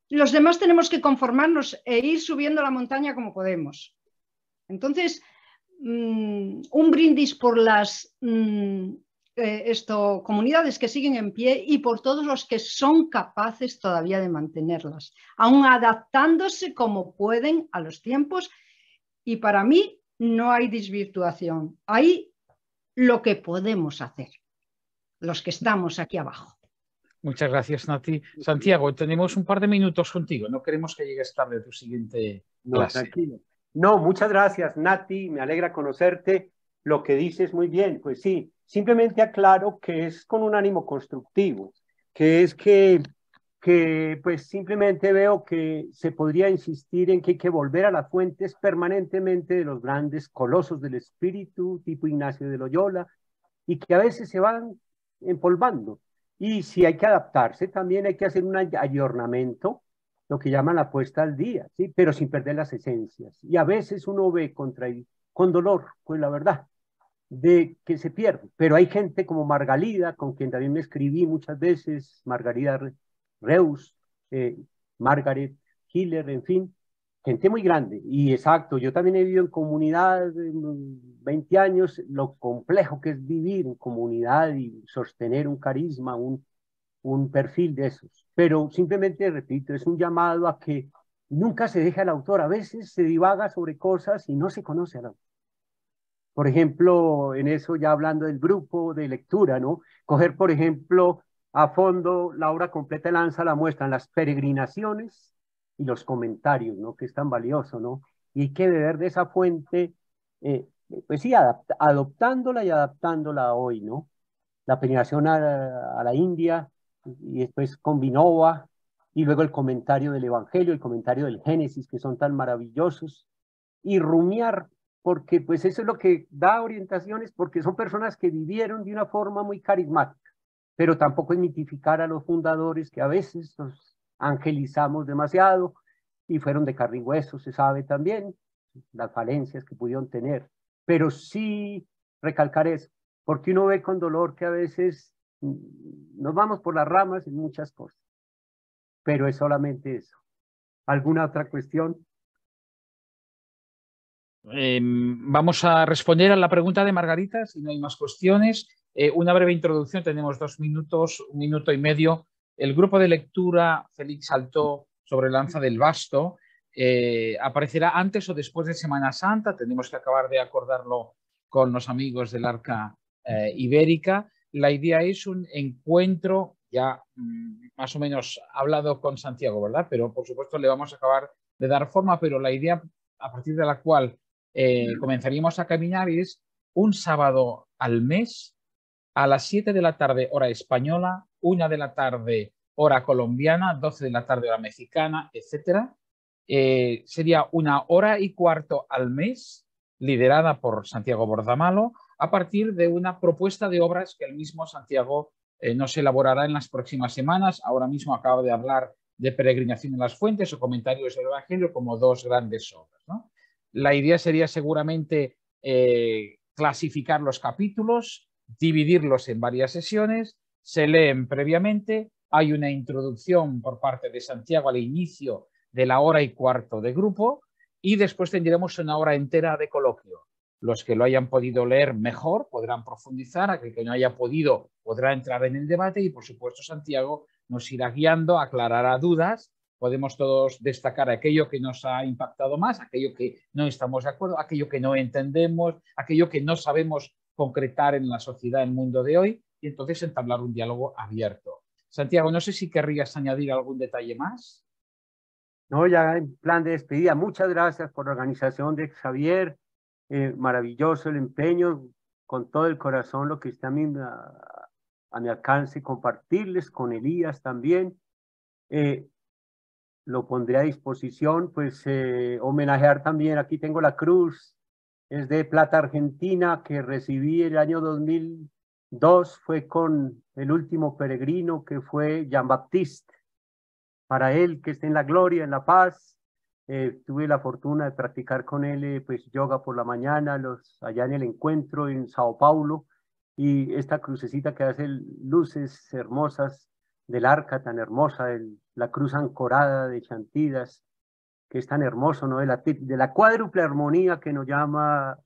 los demás tenemos que conformarnos e ir subiendo la montaña como podemos. Entonces, un brindis por las comunidades que siguen en pie y por todos los que son capaces todavía de mantenerlas, aún adaptándose como pueden a los tiempos. Y para mí no hay desvirtuación, hay lo que podemos hacer, los que estamos aquí abajo.
Muchas gracias, Nati. Santiago, tenemos un par de minutos contigo, no queremos que llegues tarde a tu siguiente clase.
Tranquilo. No, muchas gracias, Nati, me alegra conocerte. Lo que dices muy bien, pues sí, simplemente aclaro que es con un ánimo constructivo, que es que pues simplemente veo que se podría insistir en que hay que volver a las fuentes permanentemente de los grandes colosos del espíritu, tipo Ignacio de Loyola, y que a veces se van empolvando. Y si hay que adaptarse, también hay que hacer un ayornamiento, lo que llaman la puesta al día, ¿sí? Pero sin perder las esencias. Y a veces uno ve con dolor, pues la verdad, de que se pierde. Pero hay gente como Margalida, con quien también me escribí muchas veces, Margarida Reus, Margaret Hiller, en fin, gente muy grande. Y exacto, yo también he vivido en comunidad 20 años, lo complejo que es vivir en comunidad y sostener un carisma, un perfil de esos. Pero simplemente, repito, es un llamado a que nunca se deje al autor. A veces se divaga sobre cosas y no se conoce al autor. Por ejemplo, en eso ya hablando del grupo de lectura, ¿no? Coger, por ejemplo, a fondo la obra completa de Lanza la muestran las peregrinaciones y los comentarios, ¿no? Que es tan valioso, ¿no? Y hay que beber de esa fuente, pues sí, adoptándola y adaptándola hoy, ¿no? La peregrinación a la India y después con Vinova y luego el comentario del Evangelio, el comentario del Génesis, que son tan maravillosos, y rumiar, porque pues eso es lo que da orientaciones, porque son personas que vivieron de una forma muy carismática, pero tampoco es mitificar a los fundadores, que a veces los angelizamos demasiado, y fueron de carne y hueso, se sabe también, las falencias que pudieron tener, pero sí recalcar eso, porque uno ve con dolor que a veces nos vamos por las ramas en muchas cosas, pero es solamente eso. ¿Alguna otra cuestión?
Vamos a responder a la pregunta de Margarita, si no hay más cuestiones. Una breve introducción, tenemos 2 minutos, 1 minuto y medio. El grupo de lectura Félix Saltó sobre Lanza del Basto aparecerá antes o después de Semana Santa. Tenemos que acabar de acordarlo con los amigos del Arca Ibérica. La idea es un encuentro, ya más o menos hablado con Santiago, ¿verdad? Pero por supuesto le vamos a acabar de dar forma, pero la idea a partir de la cual comenzaríamos a caminar es un sábado al mes a las 7 de la tarde hora española, 1 de la tarde hora colombiana, 12 de la tarde hora mexicana, etc. Sería 1 hora y cuarto al mes, liderada por Santiago Bordamalo, a partir de una propuesta de obras que el mismo Santiago nos elaborará en las próximas semanas. Ahora mismo acabo de hablar de Peregrinación en las Fuentes o Comentarios del Evangelio como 2 grandes obras, ¿no? La idea sería seguramente clasificar los capítulos, dividirlos en varias sesiones, se leen previamente, hay una introducción por parte de Santiago al inicio de la hora y cuarto de grupo y después tendremos 1 hora entera de coloquio. Los que lo hayan podido leer mejor podrán profundizar, aquel que no haya podido podrá entrar en el debate y, por supuesto, Santiago nos irá guiando, aclarará dudas. Podemos todos destacar aquello que nos ha impactado más, aquello que no estamos de acuerdo, aquello que no entendemos, aquello que no sabemos concretar en la sociedad, en el mundo de hoy, y entonces entablar un diálogo abierto. Santiago, no sé si querrías añadir algún detalle más.
No, ya en plan de despedida, muchas gracias por la organización de Xavier, maravilloso el empeño, con todo el corazón lo que está a mi alcance compartirles, con Elías también. Lo pondré a disposición, pues homenajear también, aquí tengo la cruz, es de plata argentina que recibí el año 2002, fue con el último peregrino que fue Jean-Baptiste, para él que esté en la gloria, en la paz. Tuve la fortuna de practicar con él pues yoga por la mañana, allá en el encuentro en Sao Paulo, y esta crucecita que hace luces hermosas del arca tan hermosa, la cruz ancorada de Chantidas, que es tan hermoso, ¿no? De la cuádruple armonía que nos llama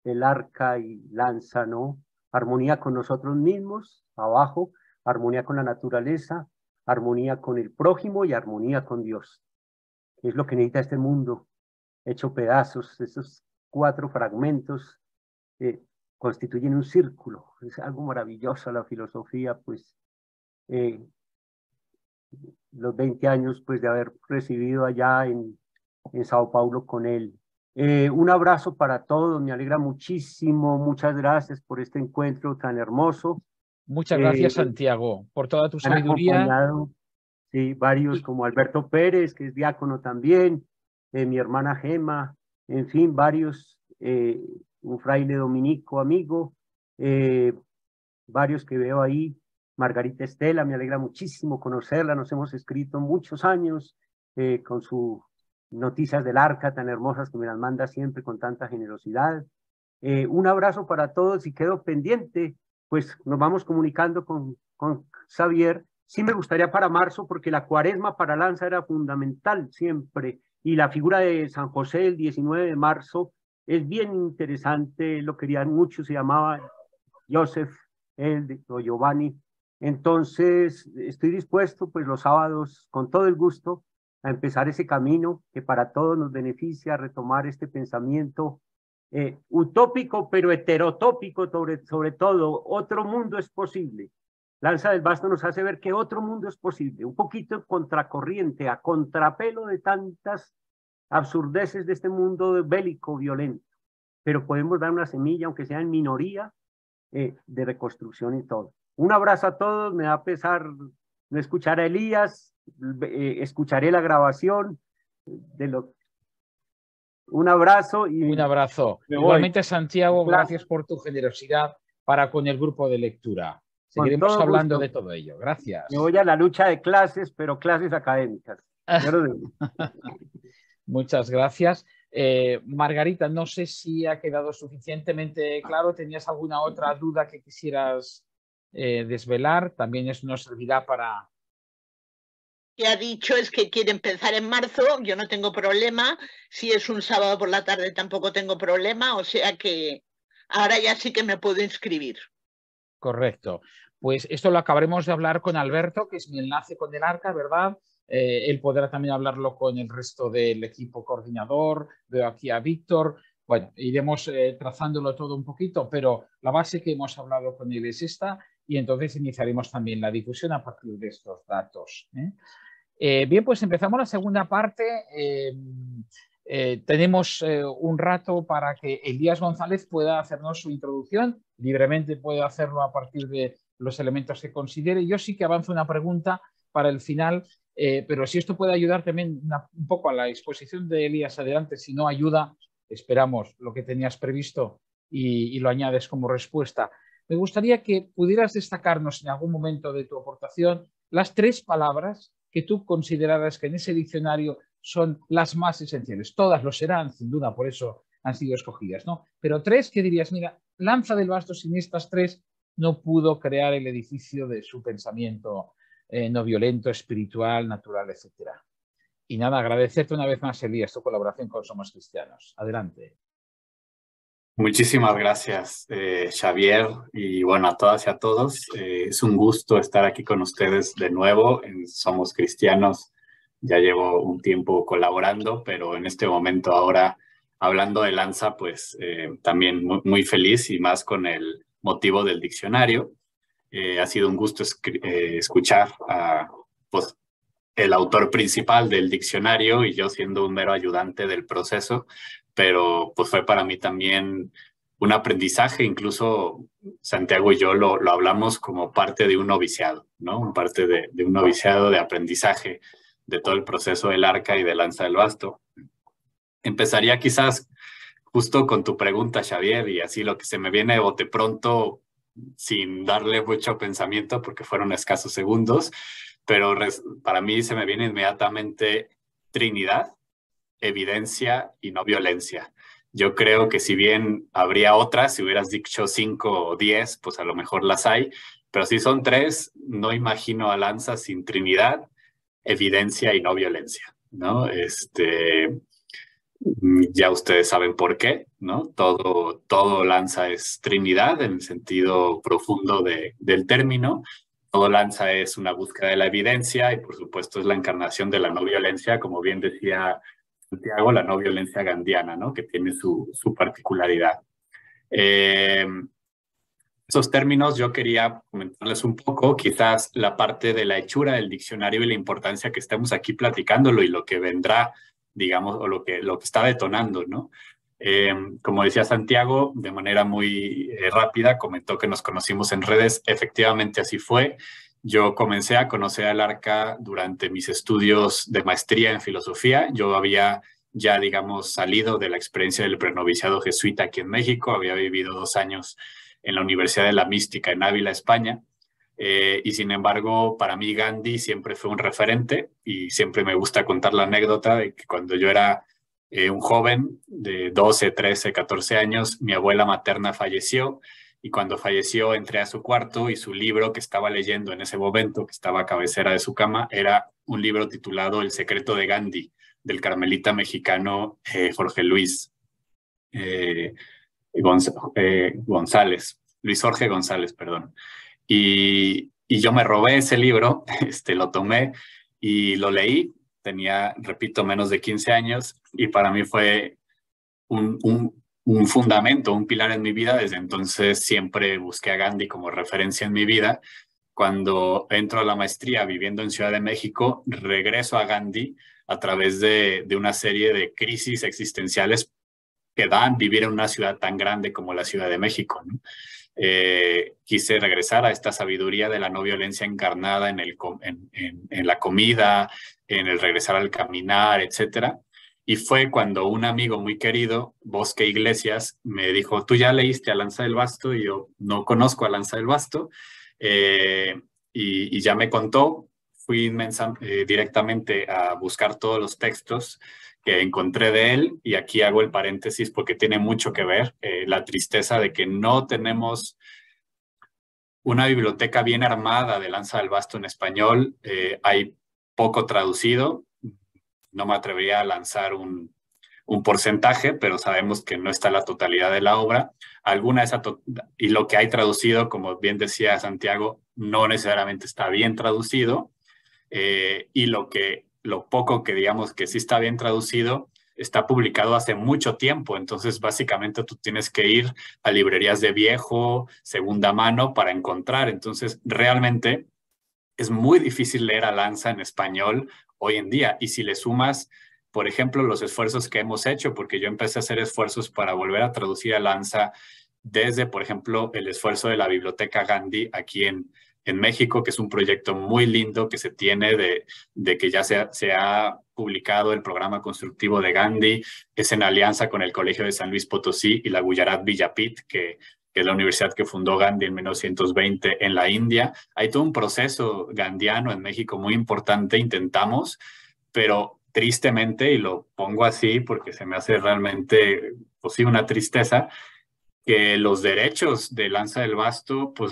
el arca y lanza, ¿no? Armonía con nosotros mismos, abajo, armonía con la naturaleza, armonía con el prójimo y armonía con Dios. Es lo que necesita este mundo, hecho pedazos. Esos 4 fragmentos constituyen un círculo. Es algo maravilloso la filosofía, pues, los 20 años pues, de haber residido allá en Sao Paulo con él. Un abrazo para todos, me alegra muchísimo, muchas gracias por este encuentro tan hermoso.
Muchas gracias, Santiago, por toda tu sabiduría.
Acompañado, sí, varios como Alberto Pérez, que es diácono también, mi hermana Gema, en fin, varios, un fraile dominico amigo, varios que veo ahí, Margarita Estela, me alegra muchísimo conocerla, nos hemos escrito muchos años con sus noticias del arca tan hermosas que me las manda siempre con tanta generosidad. Un abrazo para todos y quedo pendiente, pues nos vamos comunicando con Xavier. Sí me gustaría para marzo, porque la cuaresma para Lanza era fundamental siempre, y la figura de San José el 19 de marzo es bien interesante, lo querían mucho, se llamaba Joseph, o Giovanni. Entonces estoy dispuesto pues los sábados con todo el gusto a empezar ese camino que para todos nos beneficia, a retomar este pensamiento utópico pero heterotópico, sobre todo. Otro mundo es posible. Lanza del Basto nos hace ver que otro mundo es posible, un poquito contracorriente, a contrapelo de tantas absurdeces de este mundo bélico, violento, pero podemos dar una semilla, aunque sea en minoría, de reconstrucción y todo. Un abrazo a todos, me da pesar no escuchar a Elías, escucharé la grabación un abrazo y
un abrazo. Igualmente, Santiago, gracias por tu generosidad para con el grupo de lectura. Seguiremos hablando de todo ello. Gracias.
Me voy a la lucha de clases, pero clases académicas.
Muchas gracias. Margarita, no sé si ha quedado suficientemente claro. ¿Tenías alguna otra duda que quisieras desvelar? También eso nos servirá para...
Que ha dicho es que quiere empezar en marzo, yo no tengo problema. Si es un sábado por la tarde tampoco tengo problema, o sea que ahora ya sí que me puedo inscribir.
Correcto. Pues esto lo acabaremos de hablar con Alberto, que es mi enlace con el arca, ¿verdad? Él podrá también hablarlo con el resto del equipo coordinador. Veo aquí a Víctor. Bueno, iremos trazándolo todo un poquito, pero la base que hemos hablado con él es esta, y entonces iniciaremos también la difusión a partir de estos datos. Bien, pues empezamos la segunda parte. Tenemos un rato para que Elías González pueda hacernos su introducción. Libremente puede hacerlo a partir de los elementos que considere. Yo sí que avanzo una pregunta para el final, pero si esto puede ayudar también un poco a la exposición de Elías adelante, si no ayuda, esperamos lo que tenías previsto y lo añades como respuesta. Me gustaría que pudieras destacarnos en algún momento de tu aportación las 3 palabras que tú consideraras que en ese diccionario son las más esenciales. Todas lo serán, sin duda, por eso han sido escogidas, ¿no? Pero 3 que dirías, mira, Lanza del Basto sin estas 3 no pudo crear el edificio de su pensamiento no violento, espiritual, natural, etc. Y nada, agradecerte una vez más, Elías, tu colaboración con Somos Cristianos. Adelante.
Muchísimas gracias, Xavier, y bueno, a todas y a todos. Es un gusto estar aquí con ustedes de nuevo en Somos Cristianos. Ya llevo un tiempo colaborando, pero en este momento ahora, hablando de Lanza, pues también muy, muy feliz, y más con el motivo del diccionario. Ha sido un gusto escuchar a pues, el autor principal del diccionario y yo siendo un mero ayudante del proceso, pero pues fue para mí también un aprendizaje. Incluso Santiago y yo lo hablamos como parte de un noviciado, ¿no? Parte de un noviciado de aprendizaje de todo el proceso del Arca y de Lanza del Basto. Empezaría quizás justo con tu pregunta, Xavier, y así lo que se me viene de bote pronto, sin darle mucho pensamiento porque fueron escasos segundos, pero para mí se me viene inmediatamente Trinidad, evidencia y no violencia. Yo creo que si bien habría otras, si hubieras dicho 5 o 10, pues a lo mejor las hay, pero si son 3, no imagino a Lanza sin Trinidad, evidencia y no violencia, ¿no? Ya ustedes saben por qué, ¿no? Todo Lanza es Trinidad en el sentido profundo del término. Todo Lanza es una búsqueda de la evidencia y por supuesto es la encarnación de la no violencia, como bien decía Santiago, la no violencia gandiana, ¿no? Que tiene su particularidad. Esos términos yo quería comentarles un poco, quizás la parte de la hechura del diccionario y la importancia que estemos aquí platicándolo y lo que vendrá, digamos, o lo que está detonando, ¿no? Como decía Santiago, de manera muy rápida, comentó que nos conocimos en redes. Efectivamente, así fue. Yo comencé a conocer al Arca durante mis estudios de maestría en filosofía. Yo había ya, digamos, salido de la experiencia del prenoviciado jesuita aquí en México. Había vivido 2 años en la Universidad de la Mística en Ávila, España. Y sin embargo, para mí Gandhi siempre fue un referente y siempre me gusta contar la anécdota de que cuando yo era un joven de 12, 13, 14 años, mi abuela materna falleció y cuando falleció entré a su cuarto y su libro que estaba leyendo en ese momento, que estaba a cabecera de su cama, era un libro titulado El secreto de Gandhi, del carmelita mexicano Jorge Luis González, Luis Jorge González, perdón. Y yo me robé ese libro, lo tomé y lo leí. Tenía, repito, menos de 15 años y para mí fue un fundamento, un pilar en mi vida. Desde entonces siempre busqué a Gandhi como referencia en mi vida. Cuando entro a la maestría viviendo en Ciudad de México, regreso a Gandhi a través de una serie de crisis existenciales que dan vivir en una ciudad tan grande como la Ciudad de México, ¿no? Quise regresar a esta sabiduría de la no violencia encarnada en la comida, en el regresar al caminar, etcétera. Y fue cuando un amigo muy querido, Bosque Iglesias, me dijo, ¿tú ya leíste a Lanza del Basto? Y yo no conozco a Lanza del Basto. Y ya me contó, fui directamente a buscar todos los textos que encontré de él, y aquí hago el paréntesis porque tiene mucho que ver, la tristeza de que no tenemos una biblioteca bien armada de Lanza del Basto en español. Hay poco traducido, no me atrevería a lanzar un porcentaje, pero sabemos que no está la totalidad de la obra. Y lo que hay traducido, como bien decía Santiago, no necesariamente está bien traducido, y lo poco que digamos que sí está bien traducido está publicado hace mucho tiempo. Entonces básicamente tú tienes que ir a librerías de viejo, segunda mano para encontrar. Entonces realmente es muy difícil leer a Lanza en español hoy en día. Y si le sumas, por ejemplo, los esfuerzos que hemos hecho, porque yo empecé a hacer esfuerzos para volver a traducir a Lanza desde, por ejemplo, el esfuerzo de la Biblioteca Gandhi aquí en México, que es un proyecto muy lindo que se tiene de que ya se ha publicado el programa constructivo de Gandhi. Es en alianza con el Colegio de San Luis Potosí y la Gujarat Vidyapith, que es la universidad que fundó Gandhi en 1920 en la India. Hay todo un proceso gandhiano en México muy importante. Intentamos, pero tristemente, y lo pongo así porque se me hace realmente, pues sí, una tristeza, que los derechos de Lanza del Basto pues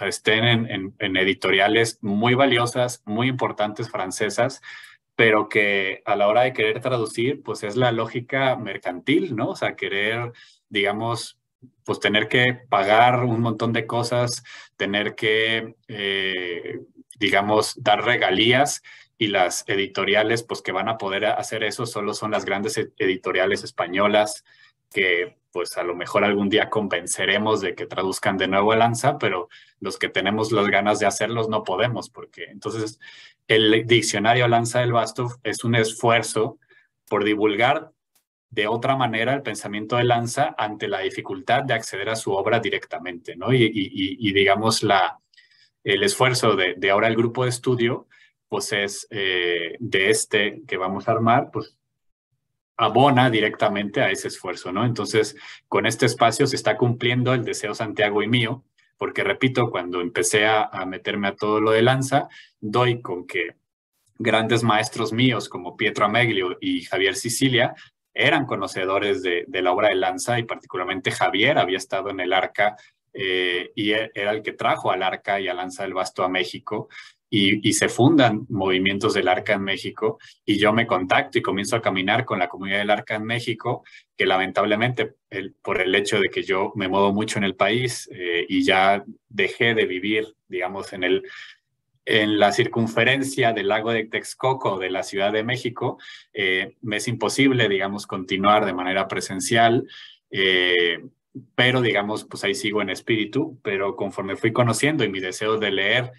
estén en editoriales muy valiosas, muy importantes francesas, pero que a la hora de querer traducir pues es la lógica mercantil, ¿no? O sea, querer digamos, pues tener que pagar un montón de cosas, tener que, digamos, dar regalías, y las editoriales pues que van a poder hacer eso solo son las grandes editoriales españolas que pues a lo mejor algún día convenceremos de que traduzcan de nuevo el Lanza, pero los que tenemos las ganas de hacerlos no podemos, porque entonces el diccionario Lanza del Basto es un esfuerzo por divulgar de otra manera el pensamiento de Lanza ante la dificultad de acceder a su obra directamente, ¿no? Y digamos, el esfuerzo de ahora el grupo de estudio, pues es de este que vamos a armar, pues abona directamente a ese esfuerzo, ¿no? Entonces, con este espacio se está cumpliendo el deseo Santiago y mío, porque repito, cuando empecé a meterme a todo lo de Lanza, doy con que grandes maestros míos como Pietro Ameglio y Javier Sicilia eran conocedores de la obra de Lanza, y particularmente Javier había estado en el Arca y era el que trajo al Arca y a Lanza del Basto a México, y se fundan movimientos del Arca en México, y yo me contacto y comienzo a caminar con la comunidad del Arca en México, que lamentablemente por el hecho de que yo me muevo mucho en el país y ya dejé de vivir, digamos, en la circunferencia del lago de Texcoco de la Ciudad de México, me es imposible, digamos, continuar de manera presencial, pero, digamos, pues ahí sigo en espíritu, pero conforme fui conociendo y mi deseo de leer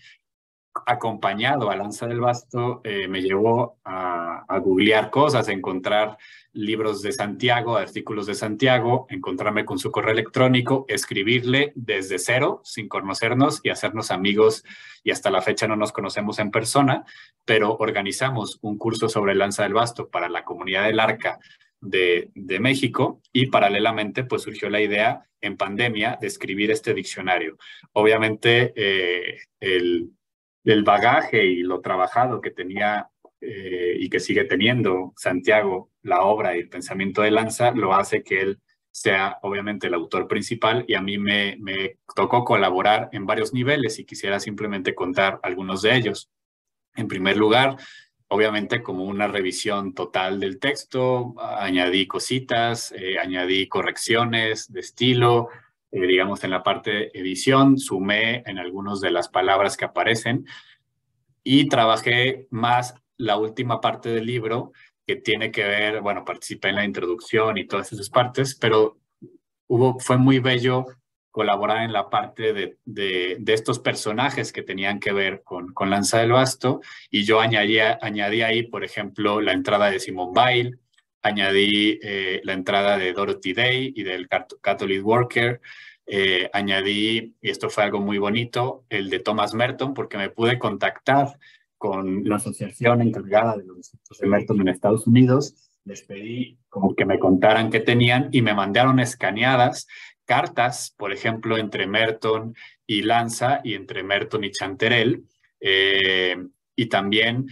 acompañado a Lanza del Basto, me llevó a googlear cosas, a encontrar libros de Santiago, artículos de Santiago, encontrarme con su correo electrónico, escribirle desde cero, sin conocernos, y hacernos amigos, y hasta la fecha no nos conocemos en persona, pero organizamos un curso sobre Lanza del Basto para la comunidad del Arca de México, y paralelamente pues surgió la idea en pandemia de escribir este diccionario. Obviamente el bagaje y lo trabajado que tenía y que sigue teniendo Santiago, la obra y el pensamiento de Lanza, lo hace que él sea obviamente el autor principal, y a mí me tocó colaborar en varios niveles, y quisiera simplemente contar algunos de ellos. En primer lugar, obviamente como una revisión total del texto, añadí cositas, añadí correcciones de estilo, digamos en la parte de edición, sumé en algunas de las palabras que aparecen, y trabajé más la última parte del libro, que tiene que ver, bueno, participé en la introducción y todas esas partes, pero fue muy bello colaborar en la parte de estos personajes que tenían que ver con Lanza del Basto, y yo añadí ahí, por ejemplo, la entrada de Simone Weil, añadí la entrada de Dorothy Day y del Catholic Worker, añadí, y esto fue algo muy bonito, el de Thomas Merton, porque me pude contactar con la asociación encargada de los distritos de Merton en Estados Unidos. Les pedí como que me contaran qué tenían, y me mandaron escaneadas cartas, por ejemplo, entre Merton y Lanza, y entre Merton y Chanterelle, y también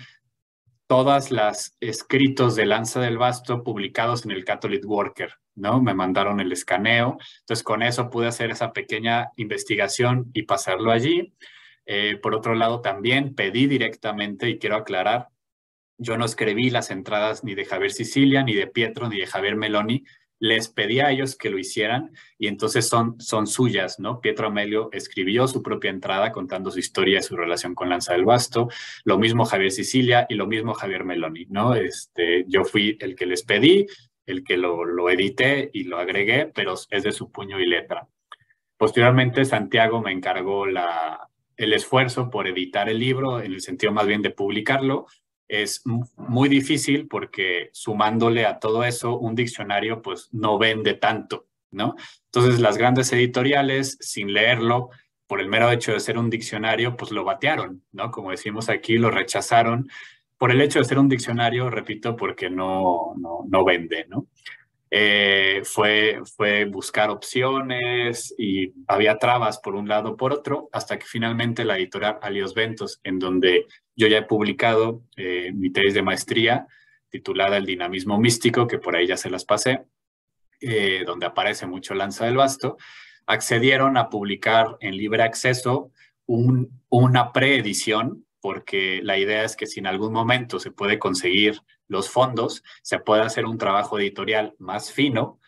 todas las escritos de Lanza del Basto publicados en el Catholic Worker, ¿no? Me mandaron el escaneo, entonces con eso pude hacer esa pequeña investigación y pasarlo allí. Por otro lado, también pedí directamente, y quiero aclarar, yo no escribí las entradas ni de Javier Sicilia, ni de Pietro, ni de Javier Meloni. Les pedí a ellos que lo hicieran, y entonces son suyas, ¿no? Pietro Amelio escribió su propia entrada contando su historia y su relación con Lanza del Basto, lo mismo Javier Sicilia y lo mismo Javier Meloni, ¿no? Yo fui el que les pedí, el que lo edité y lo agregué, pero es de su puño y letra. Posteriormente, Santiago me encargó el esfuerzo por editar el libro, en el sentido más bien de publicarlo. Es muy difícil porque, sumándole a todo eso, un diccionario pues no vende tanto, ¿no? Entonces las grandes editoriales, sin leerlo, por el mero hecho de ser un diccionario, pues lo batearon, ¿no? Como decimos aquí, lo rechazaron por el hecho de ser un diccionario, repito, porque no vende, ¿no? Fue buscar opciones, y había trabas por un lado, por otro, hasta que finalmente la editorial Alios Ventos, en donde yo ya he publicado mi tesis de maestría titulada El dinamismo místico, que por ahí ya se las pasé, donde aparece mucho Lanza del Basto, accedieron a publicar en libre acceso una preedición, porque la idea es que si en algún momento se puede conseguir los fondos, se puede hacer un trabajo editorial más fino,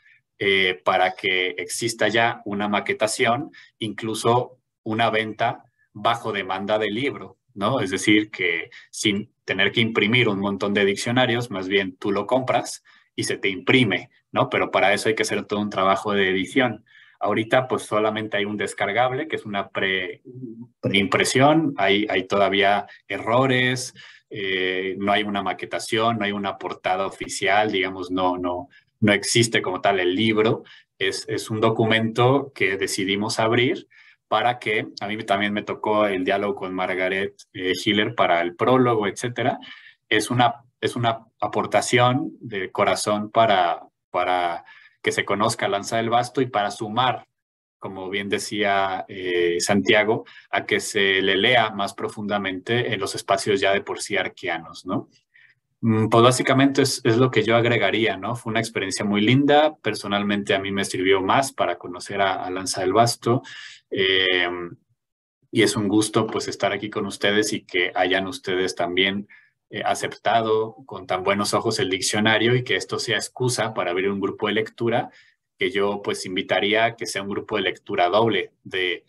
para que exista ya una maquetación, incluso una venta bajo demanda del libro, ¿no? Es decir, que sin tener que imprimir un montón de diccionarios, más bien tú lo compras y se te imprime, ¿no? Pero para eso hay que hacer todo un trabajo de edición. Ahorita pues solamente hay un descargable, que es una preimpresión, hay todavía errores, no hay una maquetación, no hay una portada oficial, digamos, no existe como tal el libro, es un documento que decidimos abrir para que, a mí también me tocó el diálogo con Margaret Hiller para el prólogo, etcétera. Es una aportación de corazón para que se conozca Lanza del Basto y para sumar, como bien decía Santiago, a que se le lea más profundamente en los espacios ya de por sí arquianos, ¿no? Pues básicamente es lo que yo agregaría, ¿no? Fue una experiencia muy linda. Personalmente a mí me sirvió más para conocer a Lanza del Basto. Y es un gusto pues estar aquí con ustedes y que hayan ustedes también aceptado con tan buenos ojos el diccionario y que esto sea excusa para abrir un grupo de lectura, que yo pues invitaría a que sea un grupo de lectura doble de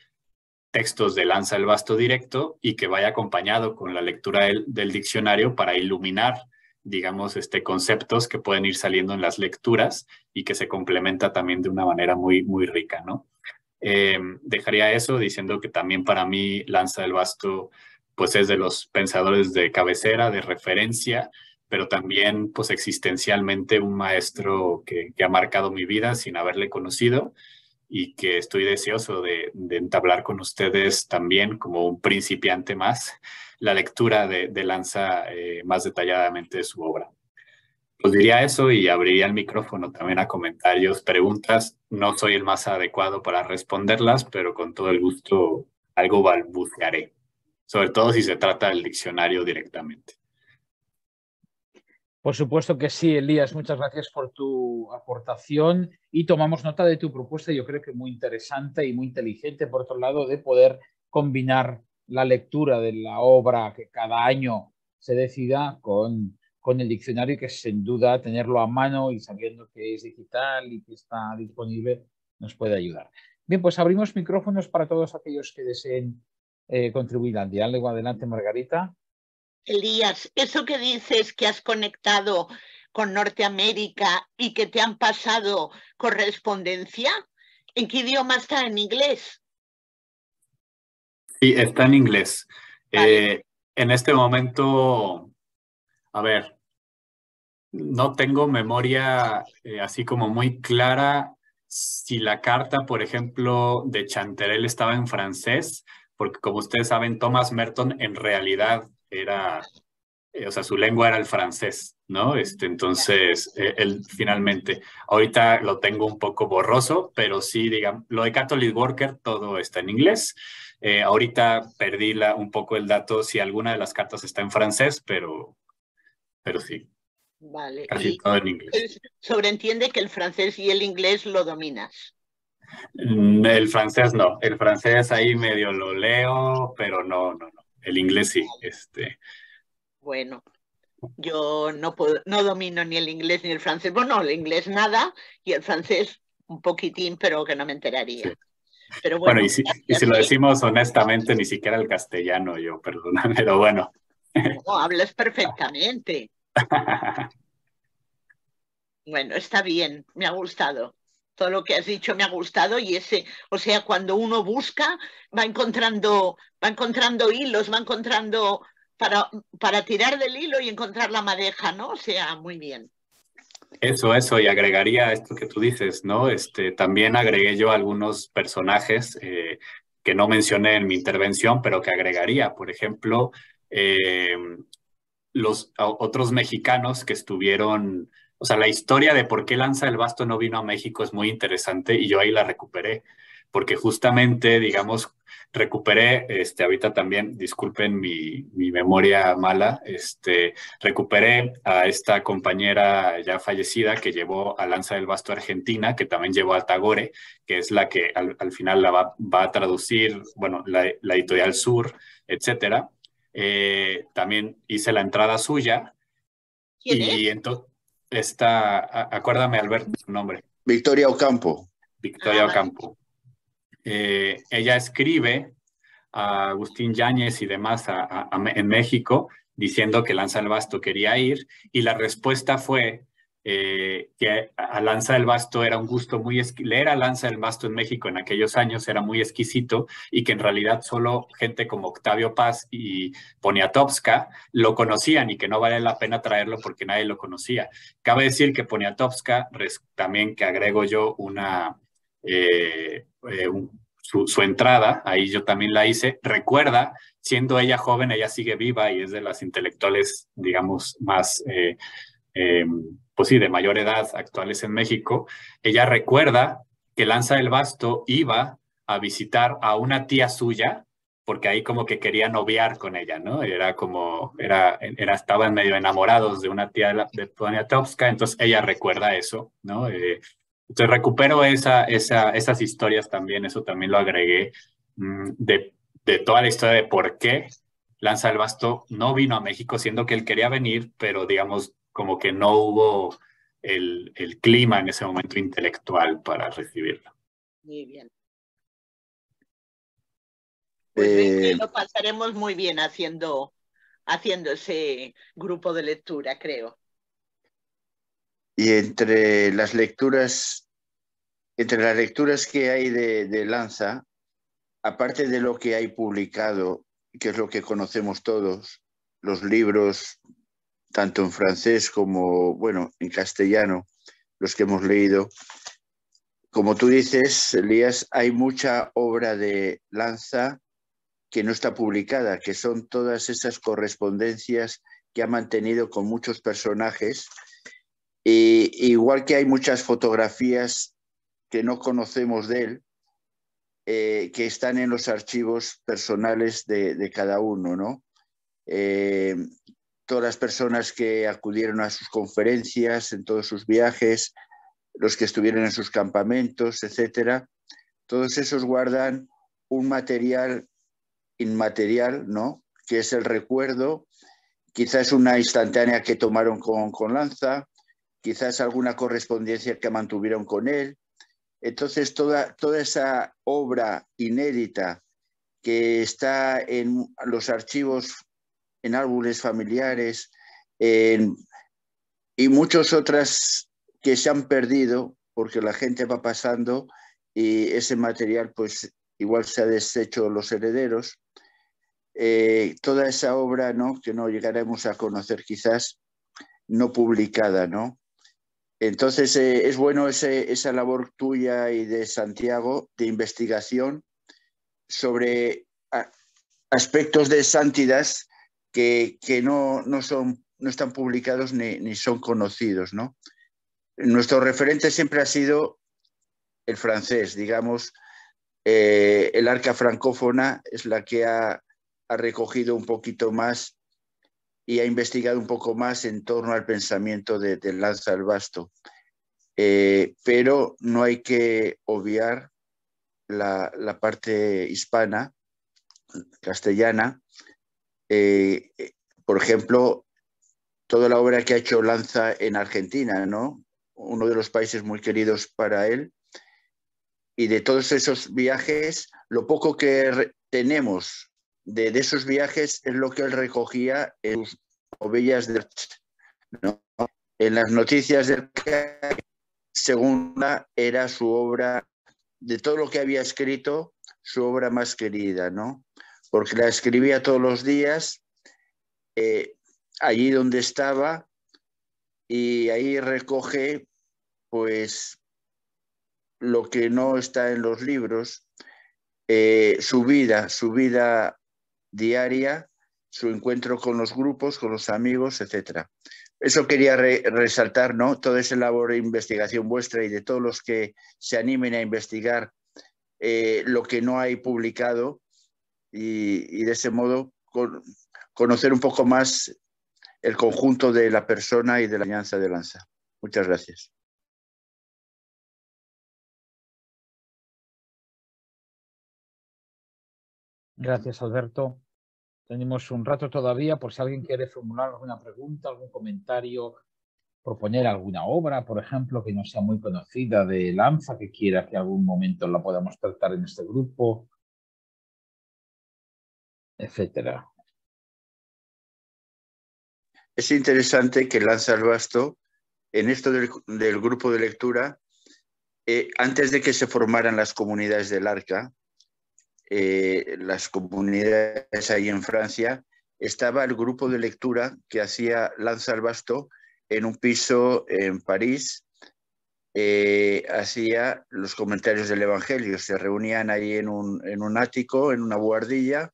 textos de Lanza del Basto directo y que vaya acompañado con la lectura del diccionario para iluminar, digamos, conceptos que pueden ir saliendo en las lecturas y que se complementa también de una manera muy, muy rica, ¿no? Dejaría eso diciendo que también para mí Lanza del Basto pues es de los pensadores de cabecera, de referencia, pero también pues existencialmente un maestro que ha marcado mi vida sin haberle conocido y que estoy deseoso de entablar con ustedes también como un principiante más la lectura de Lanza más detalladamente de su obra. Pues diría eso y abriría el micrófono también a comentarios, preguntas. No soy el más adecuado para responderlas, pero con todo el gusto algo balbucearé, sobre todo si se trata del diccionario directamente.
Por supuesto que sí, Elías. Muchas gracias por tu aportación y tomamos nota de tu propuesta. Yo creo que muy interesante y muy inteligente, por otro lado, de poder combinar la lectura de la obra que cada año se decida con el diccionario, que sin duda tenerlo a mano y sabiendo que es digital y que está disponible nos puede ayudar. Bien, pues abrimos micrófonos para todos aquellos que deseen contribuir al diálogo. Adelante, Margarita.
Elías, eso que dices que has conectado con Norteamérica y que te han pasado correspondencia, ¿en qué idioma está? ¿En inglés?
Sí, está en inglés.
Vale.
En este momento, a ver, no tengo memoria así como muy clara si la carta, por ejemplo, de Chanterelle estaba en francés, porque como ustedes saben, Thomas Merton en realidad era, o sea, su lengua era el francés, ¿no? Entonces, él finalmente, ahorita lo tengo un poco borroso, pero sí, digamos, lo de Catholic Worker, todo está en inglés. Ahorita perdí un poco el dato si alguna de las cartas está en francés, pero sí.
Vale.
Casi todo en inglés.
Sobreentiende que el francés y el inglés lo dominas.
El francés no. El francés ahí medio lo leo, pero no. El inglés sí.
Bueno, yo no domino ni el inglés ni el francés. Bueno, el inglés nada y el francés un poquitín, pero que no me enteraría. Sí. Pero bueno,
y si lo decimos honestamente, ni siquiera el castellano yo, perdóname, pero bueno.
No, hablas perfectamente. Bueno, está bien, me ha gustado. Todo lo que has dicho me ha gustado y o sea, cuando uno busca, va encontrando hilos, va encontrando para tirar del hilo y encontrar la madeja, ¿no? O sea, muy bien.
Eso, y agregaría esto que tú dices, ¿no? También agregué yo algunos personajes que no mencioné en mi intervención, pero que agregaría, por ejemplo, los otros mexicanos que estuvieron, o sea, la historia de por qué Lanza del Basto no vino a México es muy interesante y yo ahí la recuperé, porque justamente, digamos, recuperé, ahorita también, disculpen mi memoria mala, recuperé a esta compañera ya fallecida que llevó a Lanza del Basto a Argentina, que también llevó a Tagore, que es la que al final la va a traducir, bueno, la Editorial Sur, etcétera. También hice la entrada suya.
¿Quién
y
es?
entonces acuérdame, Alberto, su nombre.
Victoria Ocampo.
Victoria Ocampo. Ella escribe a Agustín Yáñez y demás en México diciendo que Lanza del Basto quería ir, y la respuesta fue que a Lanza del Basto era un gusto muy leer a Lanza del Basto en México en aquellos años era muy exquisito, y que en realidad solo gente como Octavio Paz y Poniatowska lo conocían, y que no vale la pena traerlo porque nadie lo conocía. Cabe decir que Poniatowska, también que agrego yo su entrada, ahí yo también la hice, recuerda, siendo ella joven, ella sigue viva y es de las intelectuales, digamos, más, pues sí, de mayor edad actuales en México. Ella recuerda que Lanza del Basto iba a visitar a una tía suya, porque ahí como que quería noviar con ella, ¿no? Estaban medio enamorados de una tía de Poniatowska, entonces ella recuerda eso, ¿no? Entonces recupero esas historias también, eso también lo agregué, de toda la historia de por qué Lanza del Basto no vino a México, siendo que él quería venir, pero digamos como que no hubo el clima en ese momento intelectual para recibirlo.
Muy bien. Pues
Eh,
lo pasaremos muy bien haciendo ese grupo de lectura, creo.
y entre las lecturas que hay de Lanza, aparte de lo que hay publicado, que es lo que conocemos todos, los libros, tanto en francés como, bueno, en castellano, los que hemos leído, como tú dices, Elías, hay mucha obra de Lanza que no está publicada, que son todas esas correspondencias que ha mantenido con muchos personajes. Y igual que hay muchas fotografías que no conocemos de él, que están en los archivos personales de cada uno, ¿no? Todas las personas que acudieron a sus conferencias, en todos sus viajes, los que estuvieron en sus campamentos, etcétera, todos esos guardan un material inmaterial, ¿no? Que es el recuerdo, quizás una instantánea que tomaron con Lanza, quizás alguna correspondencia que mantuvieron con él. Entonces, toda esa obra inédita que está en los archivos, en álbumes familiares, y muchas otras que se han perdido porque la gente va pasando y ese material pues igual se ha deshecho los herederos. Toda esa obra, ¿no?, que no llegaremos a conocer quizás, no publicada, ¿no? Entonces es bueno esa labor tuya y de Santiago de investigación sobre aspectos de santidad que no están publicados ni son conocidos, ¿no? Nuestro referente siempre ha sido el francés, digamos. El arca francófona es la que ha recogido un poquito más y ha investigado un poco más en torno al pensamiento de Lanza del Basto. Pero no hay que obviar la parte hispana, castellana. Por ejemplo, toda la obra que ha hecho Lanza en Argentina, ¿no? Uno de los países muy queridos para él. Y de todos esos viajes, lo poco que tenemos de esos viajes es lo que él recogía en sus ovejas de, ¿no? En las noticias del segunda era su obra, de todo lo que había escrito, su obra más querida, ¿no? Porque la escribía todos los días, allí donde estaba, y ahí recoge, pues, lo que no está en los libros, su vida diaria, su encuentro con los grupos, con los amigos, etc. Eso quería resaltar, ¿no? Toda esa labor de investigación vuestra y de todos los que se animen a investigar lo que no hay publicado y de ese modo conocer un poco más el conjunto de la persona y de la enseñanza de Lanza. Muchas gracias.
Gracias, Alberto. Tenemos un rato todavía por si alguien quiere formular alguna pregunta, algún comentario proponer alguna obra, por ejemplo, que no sea muy conocida de Lanza, que quiera que algún momento la podamos tratar en este grupo, etcétera.
Es interesante que Lanza el Basto, en esto del grupo de lectura, antes de que se formaran las comunidades del Arca, las comunidades ahí en Francia, estaba el grupo de lectura que hacía Lanza el Basto en un piso en París. Hacía los comentarios del Evangelio, se reunían ahí en un ático, en una buhardilla,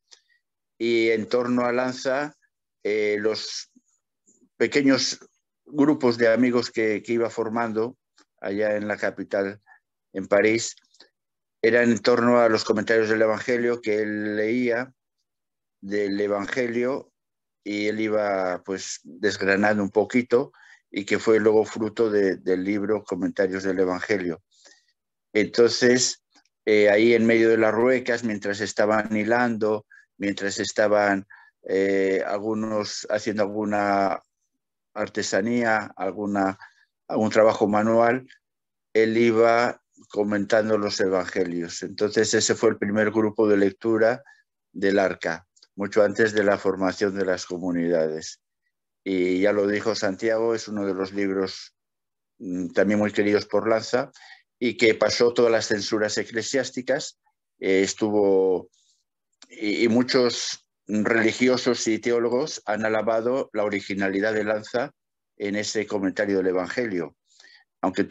y en torno a Lanza los pequeños grupos de amigos que iba formando allá en la capital, en París, eran en torno a los comentarios del Evangelio que él leía del Evangelio, y él iba pues desgranando un poquito, y que fue luego fruto del libro Comentarios del Evangelio. Entonces, ahí en medio de las ruecas, mientras estaban hilando, mientras estaban algunos haciendo alguna artesanía, algún trabajo manual, él iba comentando los evangelios. Entonces ese fue el primer grupo de lectura del Arca, mucho antes de la formación de las comunidades. Y ya lo dijo Santiago, es uno de los libros también muy queridos por Lanza, y que pasó todas las censuras eclesiásticas, y muchos religiosos y teólogos han alabado la originalidad de Lanza en ese comentario del Evangelio. Aunque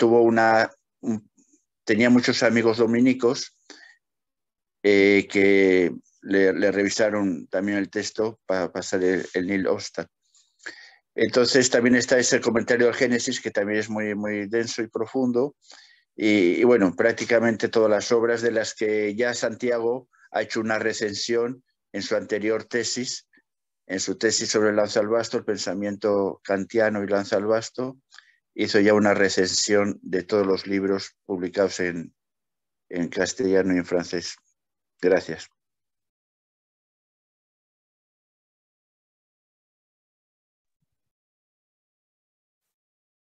tenía muchos amigos dominicos que le revisaron también el texto para pasar el Nil Obstat. Entonces también está ese comentario del Génesis, que también es muy, muy denso y profundo. Y bueno, prácticamente todas las obras de las que ya Santiago ha hecho una recensión en su anterior tesis, en su tesis sobre Lanza el Basto, el pensamiento kantiano y Lanza el Basto, hizo ya una recensión de todos los libros publicados en castellano y en francés. Gracias.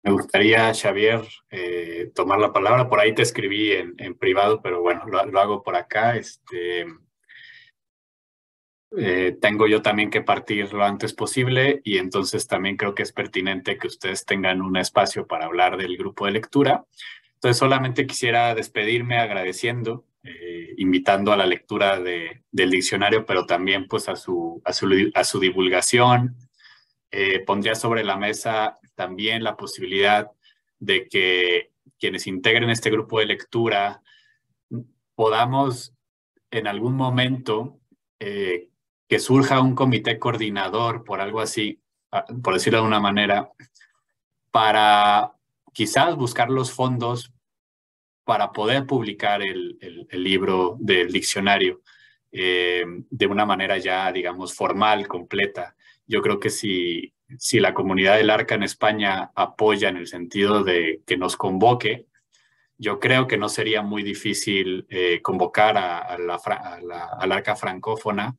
Me gustaría, Xavier, tomar la palabra. Por ahí te escribí en privado, pero bueno, lo hago por acá. Tengo yo también que partir lo antes posible, y entonces también creo que es pertinente que ustedes tengan un espacio para hablar del grupo de lectura. Entonces solamente quisiera despedirme agradeciendo, invitando a la lectura del diccionario, pero también pues a su divulgación. Pondría sobre la mesa también la posibilidad de que quienes integren este grupo de lectura podamos en algún momento que surja un comité coordinador, por algo así, por decirlo de una manera, para quizás buscar los fondos para poder publicar el libro del diccionario de una manera ya, digamos, formal, completa. Yo creo que si la comunidad del Arca en España apoya en el sentido de que nos convoque, yo creo que no sería muy difícil convocar al Arca francófona,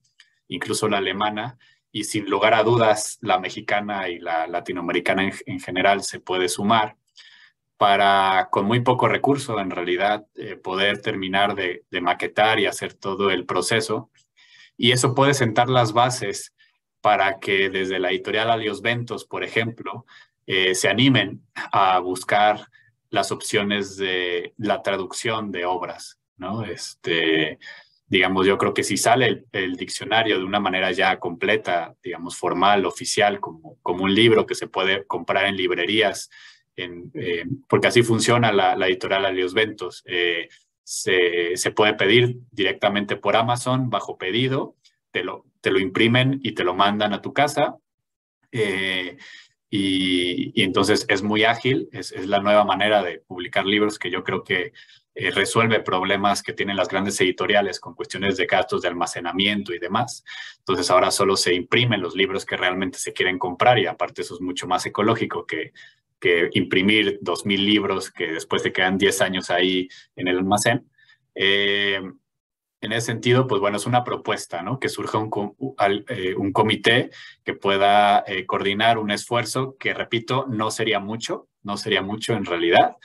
incluso la alemana, y sin lugar a dudas la mexicana y la latinoamericana en general se puede sumar para, con muy poco recurso en realidad, poder terminar de maquetar y hacer todo el proceso. Y eso puede sentar las bases para que desde la editorial Alios Ventos, por ejemplo, se animen a buscar las opciones de la traducción de obras, ¿no? Digamos, yo creo que si sale el diccionario de una manera ya completa, digamos, formal, oficial, como un libro que se puede comprar en librerías, porque así funciona la editorial Alios Ventos, se puede pedir directamente por Amazon bajo pedido, te lo imprimen y te lo mandan a tu casa. Y entonces es muy ágil, es la nueva manera de publicar libros que yo creo que resuelve problemas que tienen las grandes editoriales con cuestiones de gastos de almacenamiento y demás. Entonces ahora solo se imprimen los libros que realmente se quieren comprar, y aparte eso es mucho más ecológico que imprimir 2,000 libros que después te quedan 10 años ahí en el almacén. En ese sentido, pues bueno, es una propuesta, ¿no? Que surja un comité que pueda coordinar un esfuerzo que, repito, no sería mucho en realidad,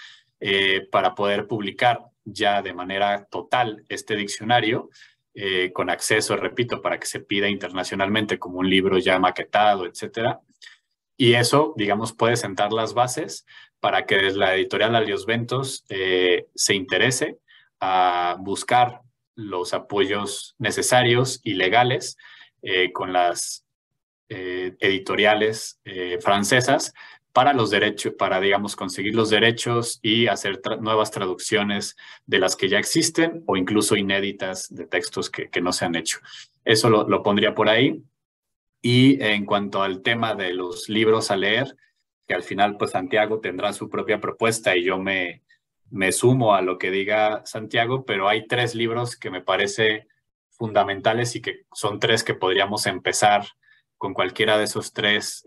para poder publicar ya de manera total este diccionario, con acceso, repito, para que se pida internacionalmente como un libro ya maquetado, etcétera. Y eso, digamos, puede sentar las bases para que desde la editorial Alios Ventos se interese a buscar los apoyos necesarios y legales con las editoriales francesas para los derechos, para, digamos, conseguir los derechos y hacer nuevas traducciones de las que ya existen o incluso inéditas de textos que no se han hecho. Eso lo pondría por ahí. Y en cuanto al tema de los libros a leer, que al final pues Santiago tendrá su propia propuesta y yo me sumo a lo que diga Santiago, pero hay 3 libros que me parece fundamentales y que son 3 que podríamos empezar con cualquiera de esos 3.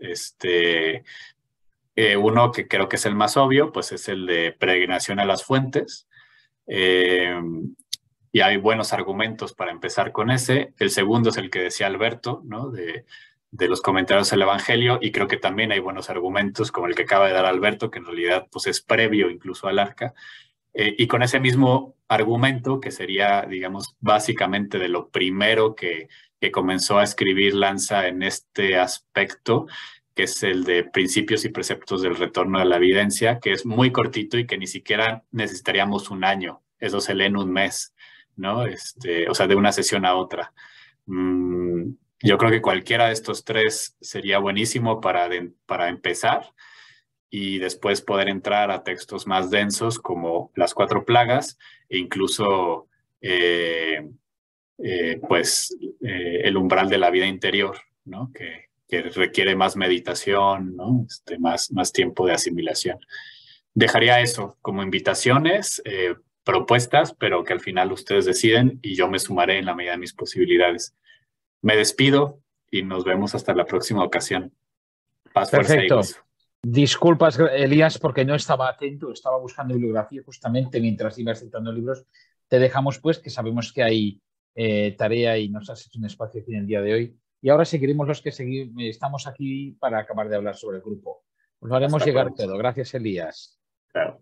Uno que creo que es el más obvio, pues es el de Peregrinación a las Fuentes. Y hay buenos argumentos para empezar con ese. El segundo es el que decía Alberto, ¿no? De los comentarios del Evangelio, y creo que también hay buenos argumentos, como el que acaba de dar Alberto, que en realidad pues, es previo incluso al Arca. Y con ese mismo argumento, que sería, digamos, básicamente de lo primero que comenzó a escribir Lanza en este aspecto, que es el de Principios y Preceptos del Retorno de la Evidencia, que es muy cortito y que ni siquiera necesitaríamos un año. Eso se lee en un mes, ¿no? O sea, de una sesión a otra. Yo creo que cualquiera de estos 3 sería buenísimo para empezar y después poder entrar a textos más densos como Las 4 Plagas e incluso El Umbral de la Vida Interior, ¿no? Que requiere más meditación, ¿no? Más tiempo de asimilación. Dejaría eso como invitaciones, propuestas, pero que al final ustedes deciden y yo me sumaré en la medida de mis posibilidades. Me despido y nos vemos hasta la próxima ocasión. Paz,
Perfecto.
fuerza y gozo.
Disculpas, Elías, porque no estaba atento, estaba buscando bibliografía justamente mientras ibas citando libros. Te dejamos, pues, que sabemos que hay tarea y nos has hecho un espacio aquí en el día de hoy. Y ahora seguiremos los que estamos aquí para acabar de hablar sobre el grupo. Os lo haremos llegar todo. Gracias, Elías.
Claro.